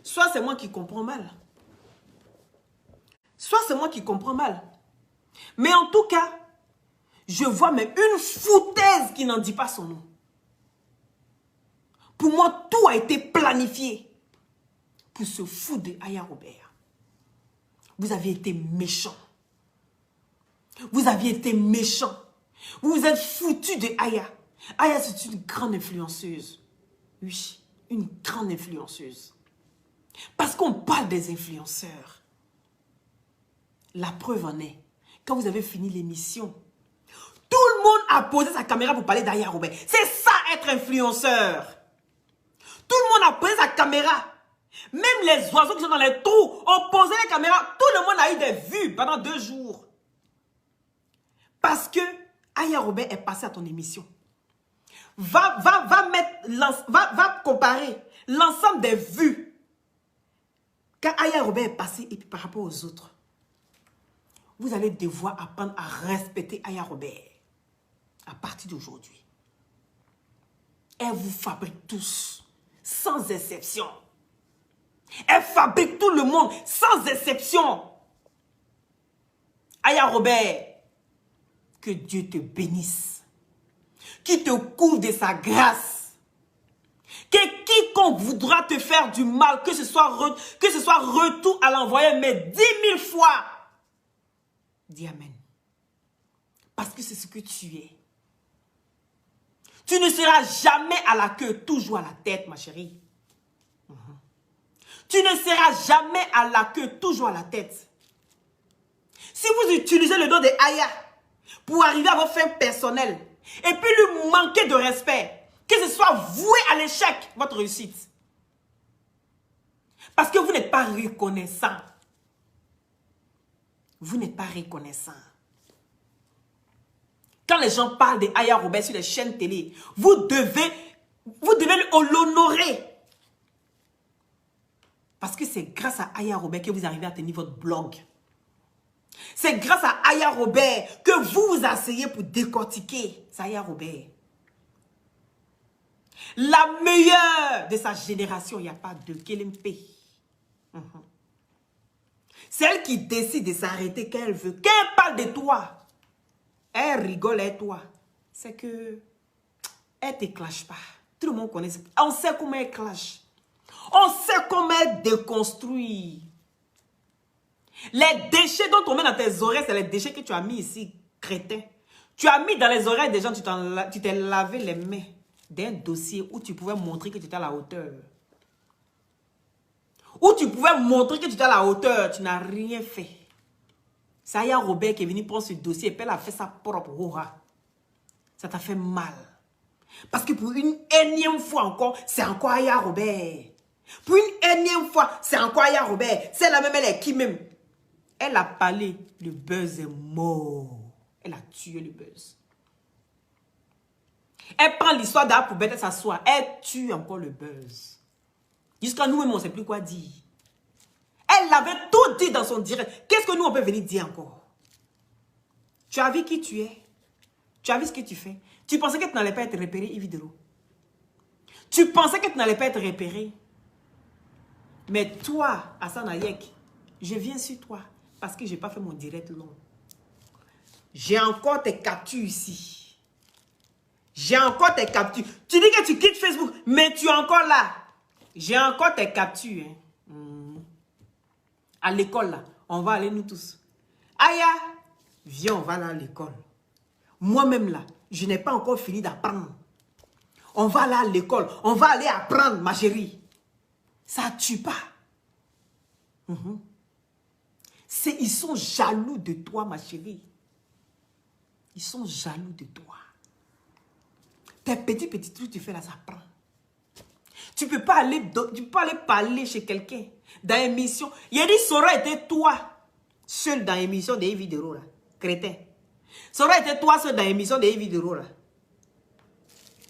Soit c'est moi qui comprends mal. Soit c'est moi qui comprends mal. Mais en tout cas, je vois même une foutaise qui n'en dit pas son nom. Pour moi, tout a été planifié pour se foutre de Aya Robert. Vous avez été méchants. Vous aviez été méchants. Vous vous êtes foutus de Aya. Aya, c'est une grande influenceuse. Oui, une grande influenceuse. Parce qu'on parle des influenceurs. La preuve en est, quand vous avez fini l'émission, monde a posé sa caméra pour parler d'Aya Robert. C'est ça être influenceur. Tout le monde a posé sa caméra. Même les oiseaux qui sont dans les trous ont posé les caméras. Tout le monde a eu des vues pendant 2 jours. Parce que Aya Robert est passé à ton émission. Va comparer l'ensemble des vues. Quand Aya Robert est passé et puis par rapport aux autres. Vous allez devoir apprendre à respecter Aya Robert. À partir d'aujourd'hui. Elle vous fabrique tous. Sans exception. Elle fabrique tout le monde. Sans exception. Aya Robert. Que Dieu te bénisse. Qui te couvre de sa grâce. Que quiconque voudra te faire du mal, que ce soit retour à l'envoyer, mais 10 000 fois. Dis Amen. Parce que c'est ce que tu es. Tu ne seras jamais à la queue, toujours à la tête, ma chérie. Tu ne seras jamais à la queue, toujours à la tête. Si vous utilisez le nom de Aya pour arriver à vos fins personnelles et puis lui manquer de respect, que ce soit voué à l'échec, votre réussite. Parce que vous n'êtes pas reconnaissant. Vous n'êtes pas reconnaissant. Quand les gens parlent de Aya Robert sur les chaînes télé, vous devez l'honorer. Parce que c'est grâce à Aya Robert que vous arrivez à tenir votre blog. C'est grâce à Aya Robert que vous vous asseyez pour décortiquer. C'est Aya Robert. La meilleure de sa génération, il n'y a pas de Kélimpe. C'est elle qui décide de s'arrêter quand elle veut. Quand elle parle de toi, elle rigole et toi. C'est que elle ne te clash pas. Tout le monde connaît. On sait comment elle clash. On sait comment elle déconstruit. Les déchets dont on met dans tes oreilles, c'est les déchets que tu as mis ici, crétin. Tu as mis dans les oreilles des gens, tu t'es lavé les mains d'un dossier où tu pouvais montrer que tu étais à la hauteur. Où tu pouvais montrer que tu étais à la hauteur, tu n'as rien fait. C'est Aya Robert qui est venu prendre ce dossier et puis elle a fait sa propre aura. Ça t'a fait mal. Parce que pour une énième fois encore, c'est encore Aya Robert. Pour une énième fois, c'est encore Aya Robert. C'est la même, elle est qui même? Elle a parlé, le buzz est mort. Elle a tué le buzz. Elle prend l'histoire d'A pour bête s'asseoir. Elle tue encore le buzz. Jusqu'à nous-mêmes, on ne sait plus quoi dire. Elle avait tout dit dans son direct. Qu'est-ce que nous, on peut venir dire encore? Tu as vu qui tu es? Tu as vu ce que tu fais? Tu pensais que tu n'allais pas être repéré, Yvidero. Tu pensais que tu n'allais pas être repéré. Mais toi, Hassan Ayek, je viens sur toi parce que je n'ai pas fait mon direct long. J'ai encore tes captures ici. J'ai encore tes captures. Tu dis que tu quittes Facebook, mais tu es encore là. J'ai encore tes captures. Hein. À l'école, là, on va aller nous tous. Aya, viens, on va aller à l'école. Moi-même, là, je n'ai pas encore fini d'apprendre. On va aller à l'école. On va aller apprendre, ma chérie. Ça ne tue pas. Ils sont jaloux de toi, ma chérie. Ils sont jaloux de toi. Tes petits trucs que tu fais là, ça prend. Tu ne peux pas aller parler chez quelqu'un dans l'émission. Il a dit, ça aurait été toi seul dans l'émission des vidéos là. Crétin. Ça aurait été toi seul dans l'émission des vidéos là.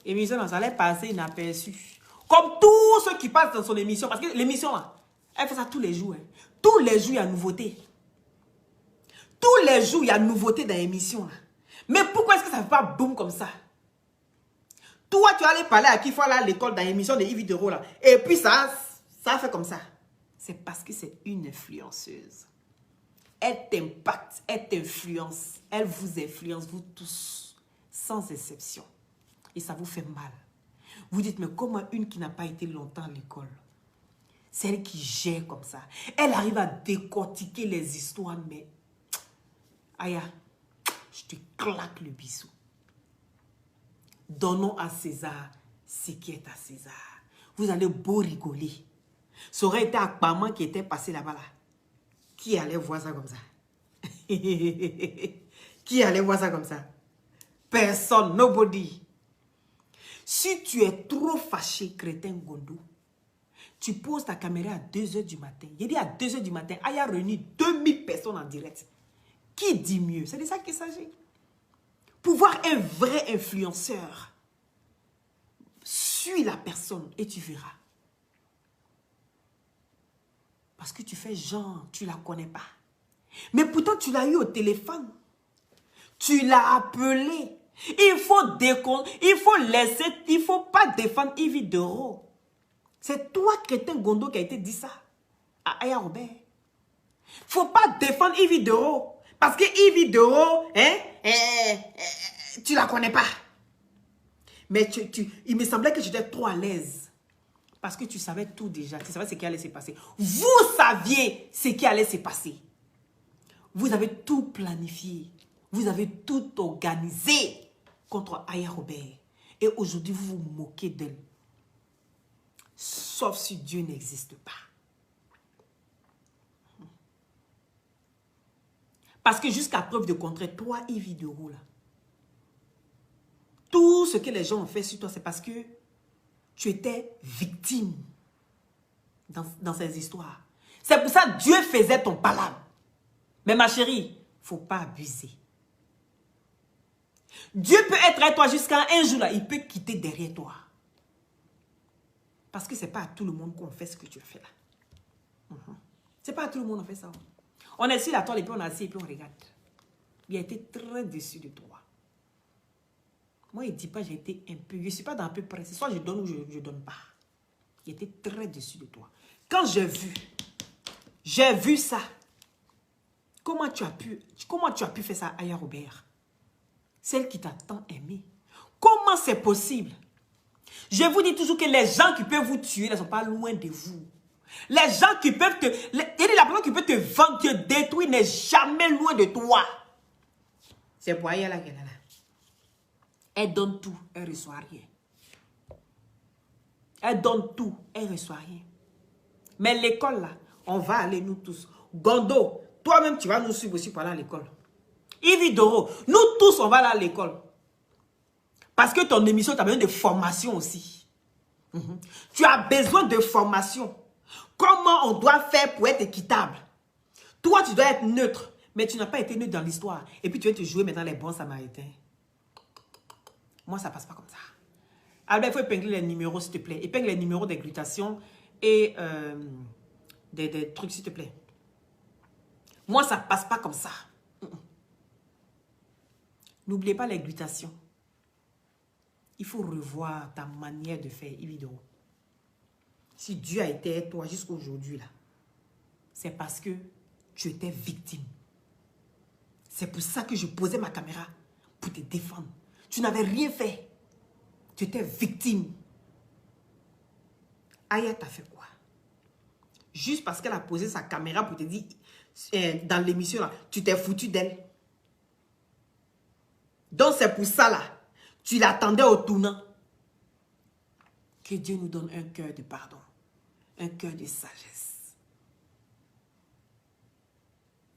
L'émission là, ça allait passer inaperçu. Comme tous ceux qui passent dans son émission. Parce que l'émission là, elle fait ça tous les jours. Hein. Tous les jours, il y a nouveauté. Tous les jours, il y a nouveauté dans l'émission là. Mais pourquoi est-ce que ça ne fait pas boum comme ça? Toi, tu allais parler à qui faut aller à l'école dans l'émission de Yves Dero là. Et puis ça fait comme ça. C'est parce que c'est une influenceuse. Elle t'impacte, elle t'influence. Elle vous influence, vous tous. Sans exception. Et ça vous fait mal. Vous dites, mais comment une qui n'a pas été longtemps à l'école? C'est elle qui gère comme ça. Elle arrive à décortiquer les histoires, mais... Aya, je te claque le bisou. Donnons à César ce qui est à César. Vous allez beau rigoler. Ça aurait été Akpaman qui était passé là-bas. Là. Qui allait voir ça comme ça? Qui allait voir ça comme ça? Personne, nobody. Si tu es trop fâché, crétin Gondo, tu poses ta caméra à 2h du matin. Il dit à 2h du matin, Aya réuni 2000 personnes en direct. Qui dit mieux? C'est de ça qu'il s'agit. Pour voir un vrai influenceur, suis la personne et tu verras. Parce que tu fais genre, tu ne la connais pas. Mais pourtant, tu l'as eu au téléphone. Tu l'as appelé. Il faut pas défendre Yves Doro. C'est toi, crétin Gondo, qui a été dit ça à Aya Robert. Faut pas défendre Yves Doro. Parce que Yves Doro, tu la connais pas. Mais il me semblait que tu étais trop à l'aise. Parce que tu savais tout déjà. Tu savais ce qui allait se passer. Vous saviez ce qui allait se passer. Vous avez tout planifié. Vous avez tout organisé contre Aya Robert. Et aujourd'hui, vous vous moquez d'elle. Sauf si Dieu n'existe pas. Parce que jusqu'à preuve de contraire, toi, Yves Doro, là, tout ce que les gens ont fait sur toi, c'est parce que tu étais victime dans ces histoires. C'est pour ça que Dieu faisait ton palabre. Mais ma chérie, il ne faut pas abuser. Dieu peut être avec toi jusqu'à un jour, là, il peut quitter derrière toi. Parce que ce n'est pas à tout le monde qu'on fait ce que tu as fait là. Ce n'est pas à tout le monde qu'on fait ça. On est sur la toile et puis on est assis et puis on regarde. Il a été très déçu de toi. Moi, il ne dit pas j'ai été un peu... Je ne suis pas dans un peu près. C'est soit je donne ou je ne donne pas. Il était très déçu de toi. Quand j'ai vu ça. Comment tu as pu faire ça à Aya Robert? Celle qui t'a tant aimé. Comment c'est possible? Je vous dis toujours que les gens qui peuvent vous tuer ne sont pas loin de vous. Les gens qui peuvent te... La personne qui peut te vendre, te détruire n'est jamais loin de toi. C'est pour Aya là qu'elle est là. Elle donne tout, elle ne reçoit rien. Elle donne tout, elle ne reçoit rien. Mais l'école là, on va aller nous tous. Gondo, toi-même tu vas nous suivre aussi pour aller à l'école. Yves Doro, nous tous on va aller à l'école. Parce que ton émission t'a besoin de formation aussi. Tu as besoin de formation. Comment on doit faire pour être équitable? Toi tu dois être neutre, mais tu n'as pas été neutre dans l'histoire. Et puis tu vas te jouer maintenant les bons samaritains. Moi, ça ne passe pas comme ça. Albert, il faut épingler les numéros, s'il te plaît. Épingle les numéros des glutations et des trucs, s'il te plaît. Moi, ça ne passe pas comme ça. N'oubliez pas les glutations. Il faut revoir ta manière de faire, Yves Doro. Si Dieu a été avec toi jusqu'à aujourd'hui, là, c'est parce que tu étais victime. C'est pour ça que je posais ma caméra pour te défendre. Tu n'avais rien fait. Tu étais victime. Aya t'a fait quoi? Juste parce qu'elle a posé sa caméra pour te dire, dans l'émission, là, tu t'es foutu d'elle. Donc c'est pour ça, là, tu l'attendais au tournant. Que Dieu nous donne un cœur de pardon. Un cœur de sagesse.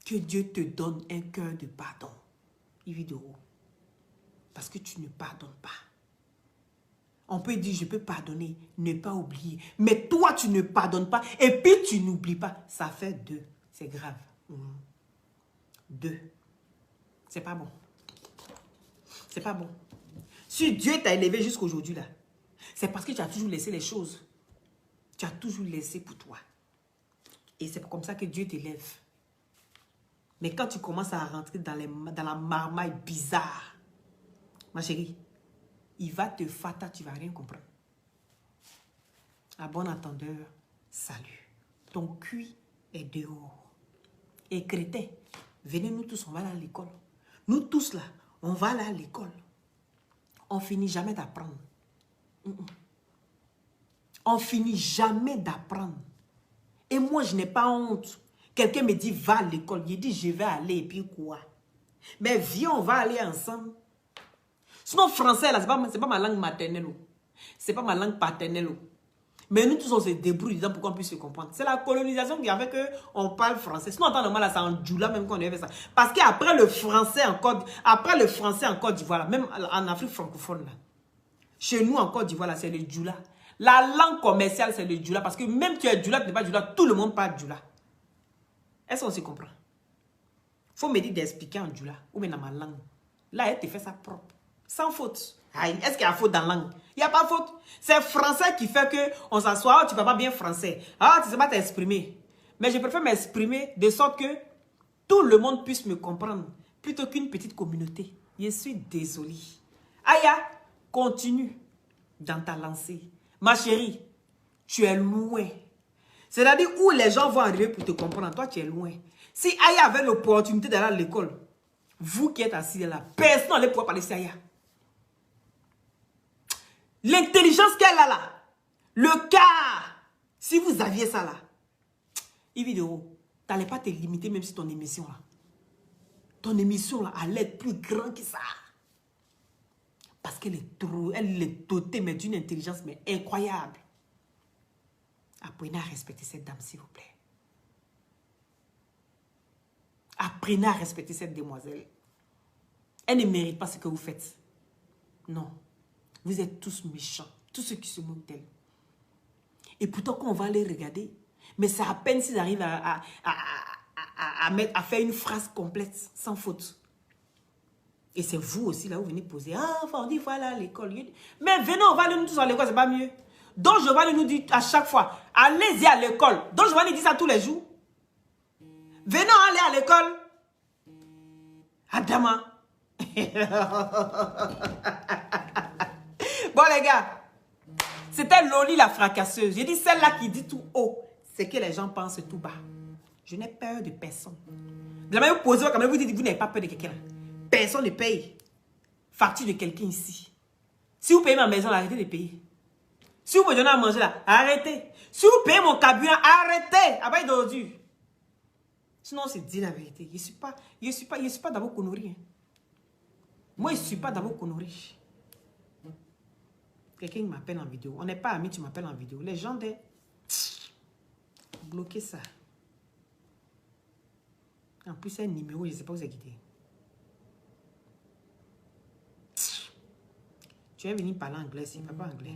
Que Dieu te donne un cœur de pardon. Yves Doro. Parce que tu ne pardonnes pas. On peut dire, je peux pardonner, ne pas oublier. Mais toi, tu ne pardonnes pas. Et puis, tu n'oublies pas. Ça fait 2. C'est grave. 2. C'est pas bon. C'est pas bon. Si Dieu t'a élevé jusqu'à aujourd'hui, là, c'est parce que tu as toujours laissé les choses. Tu as toujours laissé pour toi. Et c'est comme ça que Dieu t'élève. Mais quand tu commences à rentrer dans la marmaille bizarre, ma chérie, il va te fata, tu ne vas rien comprendre. À bon entendeur, salut. Ton cuit est dehors. Et crétin, venez nous tous, on va aller à l'école. Nous tous là, on va aller à l'école. On finit jamais d'apprendre. On finit jamais d'apprendre. Et moi, je n'ai pas honte. Quelqu'un me dit, va à l'école. Il dit, je vais aller, et puis quoi? Mais viens, on va aller ensemble. Sinon, français, là, ce n'est pas ma langue maternelle. Ce n'est pas ma langue paternelle. Mais nous tous, on se débrouille disant pourquoi on puisse se comprendre. C'est la colonisation qui a fait qu'on parle français. Sinon, en temps normal, c'est en djoula même qu'on avait fait ça. Parce qu'après le français en Côte d'Ivoire, même en Afrique francophone, là, chez nous en Côte d'Ivoire, c'est le djoula. La langue commerciale, c'est le djoula. Parce que même tu es djoula, tu n'es pas djoula, tout le monde parle djoula. Est-ce qu'on se comprend? Il faut me dire d'expliquer en djoula ou bien dans ma langue. Là, elle te fait ça propre. Sans faute. Est-ce qu'il y a faute dans la langue? Il n'y a pas faute. C'est français qui fait qu'on s'assoit. Oh, tu ne parles pas bien français. Ah, tu ne sais pas t'exprimer. Mais je préfère m'exprimer de sorte que tout le monde puisse me comprendre. Plutôt qu'une petite communauté. Je suis désolée. Aya, continue dans ta lancée. Ma chérie, tu es loin. C'est-à-dire où les gens vont arriver pour te comprendre. Toi, tu es loin. Si Aya avait l'opportunité d'aller à l'école, vous qui êtes assis là, personne n'allait pouvoir parler de Aya. L'intelligence qu'elle a là, le cas, si vous aviez ça là, vidéo, tu n'allais pas te limiter même si ton émission là. Ton émission là allait être plus grande que ça. Parce qu'elle est trop, elle est dotée mais d'une intelligence mais incroyable. Apprenez à respecter cette dame s'il vous plaît. Apprenez à respecter cette demoiselle. Elle ne mérite pas ce que vous faites. Non. Vous êtes tous méchants. Tous ceux qui se moquent d'elle. Et pourtant, quand on va les regarder, mais c'est à peine s'ils arrivent à faire une phrase complète, sans faute. Et c'est vous aussi, là, vous venez poser. Ah, on dit, il faut aller à l'école. Mais venez, on va aller nous tous à l'école, c'est pas mieux. Donc, je vais nous dire à chaque fois, allez-y à l'école. Donc, je vais nous dire ça tous les jours. Venez aller à l'école. Adama. Bon, les gars, c'était Loli la fracasseuse. J'ai dit celle-là qui dit tout haut, c'est que les gens pensent tout bas. Je n'ai peur de personne. De la manière où vous posez, quand même, vous dites vous n'avez pas peur de quelqu'un. Personne ne paye. Facture de quelqu'un ici. Si vous payez ma maison, arrêtez de payer. Si vous me donnez à manger là, arrêtez. Si vous payez mon carburant, arrêtez. Après d'ordure. Sinon, c'est dit la vérité. Je ne suis pas dans vos conneries. Hein. Moi, je ne suis pas dans vos conneries. Quelqu'un m'appelle en vidéo. On n'est pas amis, tu m'appelles en vidéo. Les gens de... Bloquez ça. En plus, c'est un numéro, je ne sais pas où c'est quitté. Tu es venu parler anglais, c'est pas anglais.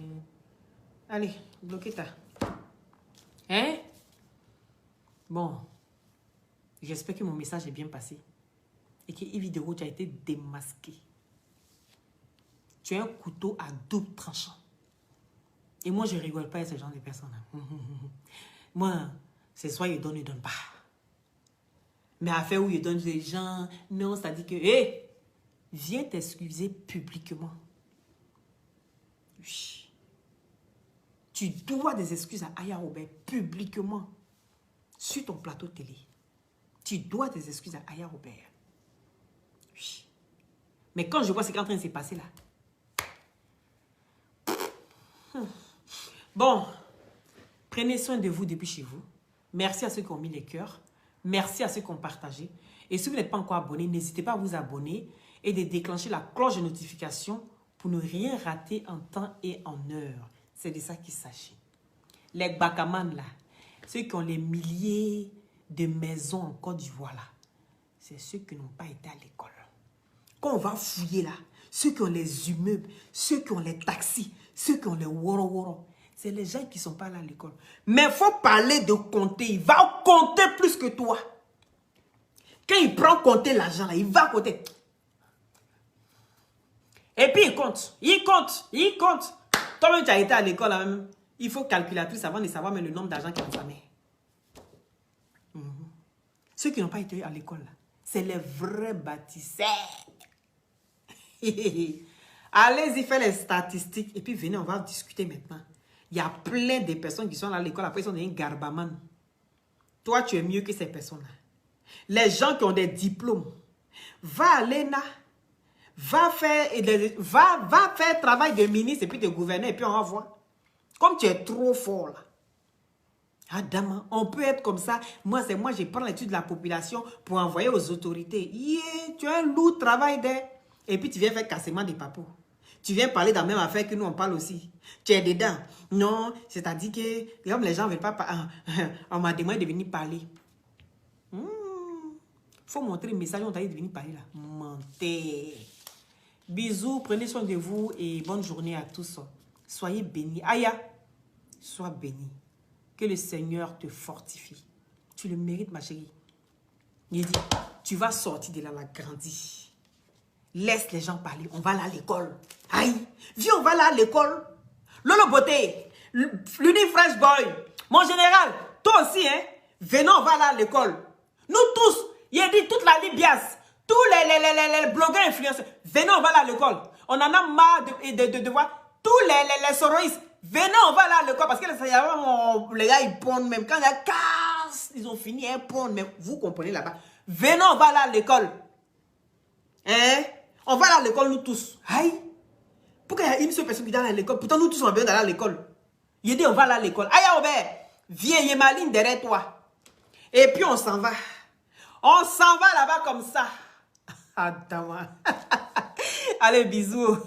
Allez, bloquez ça. Hein? Bon. J'espère que mon message est bien passé. Et que vidéo, tu as été démasqué. Tu as un couteau à double tranchant. Et moi, je ne rigole pas à ce genre de personnes-là. Moi, c'est soit il donne, il ne donne pas. Mais à faire où il donne les gens, non, ça dit que, hé, viens t'excuser publiquement. Oui. Tu dois des excuses à Aya Robert publiquement. Sur ton plateau télé. Tu dois des excuses à Aya Robert. Oui. Mais quand je vois ce qui est en train de se passer là, bon, prenez soin de vous depuis chez vous. Merci à ceux qui ont mis les cœurs. Merci à ceux qui ont partagé. Et si vous n'êtes pas encore abonné, n'hésitez pas à vous abonner et de déclencher la cloche de notification pour ne rien rater en temps et en heure. C'est de ça qu'il s'agit. Les Bakaman là, ceux qui ont les milliers de maisons en Côte d'Ivoire là, c'est ceux qui n'ont pas été à l'école. Quand on va fouiller là, ceux qui ont les immeubles, ceux qui ont les taxis, ceux qui ont les woro-woro, c'est les gens qui ne sont pas là à l'école. Mais il faut parler de compter. Il va compter plus que toi. Quand il prend compter l'argent, il va compter. Et puis il compte. Il compte. Il compte. Toi-même, tu as été à l'école. Même. Il faut calculatrice avant de savoir même le nombre d'argent qu'il y a dans sa main. Ceux qui n'ont pas été à l'école, c'est les vrais bâtisseurs. Allez-y, faites les statistiques. Et puis venez, on va discuter maintenant. Il y a plein de personnes qui sont à l'école. Après, ils sont des garbaman. Toi, tu es mieux que ces personnes-là. Les gens qui ont des diplômes. Va à l'ENA. Va faire travail de ministre et puis de gouverneur. Et puis on va voir. Comme tu es trop fort là. Adam, on peut être comme ça. Moi, je prends l'étude de la population pour envoyer aux autorités. Yeah, tu as un lourd travail d'aide. Et puis tu viens faire cassement des papous. Tu viens parler dans la même affaire que nous, on parle aussi. Tu es dedans. Non, c'est-à-dire que comme les gens ne veulent pas parler, on m'a demandé de venir parler. Faut montrer le message, on t'a dit de venir parler là. Mentez. Bisous, prenez soin de vous et bonne journée à tous. Soyez bénis. Aya, sois béni. Que le Seigneur te fortifie. Tu le mérites, ma chérie. Il dit, tu vas sortir de là, la grandi. Laisse les gens parler. On va là à l'école. Aïe, viens, on va là à l'école. Lolo Beauté, Luni Fresh Boy, mon général, toi aussi, hein. Venons, on va là à l'école. Nous tous, il a dit toute la Libias, tous les blogueurs influenceurs, venons, on va là à l'école. On en a marre de voir tous les soroïstes. Venons, on va là à l'école parce que les gars, ils pondent même. Quand il y a casse, ils ont fini, ils pondent même. Vous comprenez là-bas. Venons, on va là à l'école. Hein? On va là à l'école, nous tous. Aïe! Pourquoi il y a une seule personne qui est dans l'école? Pourtant, nous tous, on a besoin d'aller à l'école. Il dit, on va là à l'école. Aïe, Robert! Viens, il y a ma ligne derrière toi. Et puis, on s'en va. On s'en va là-bas comme ça. Attends. Allez, bisous.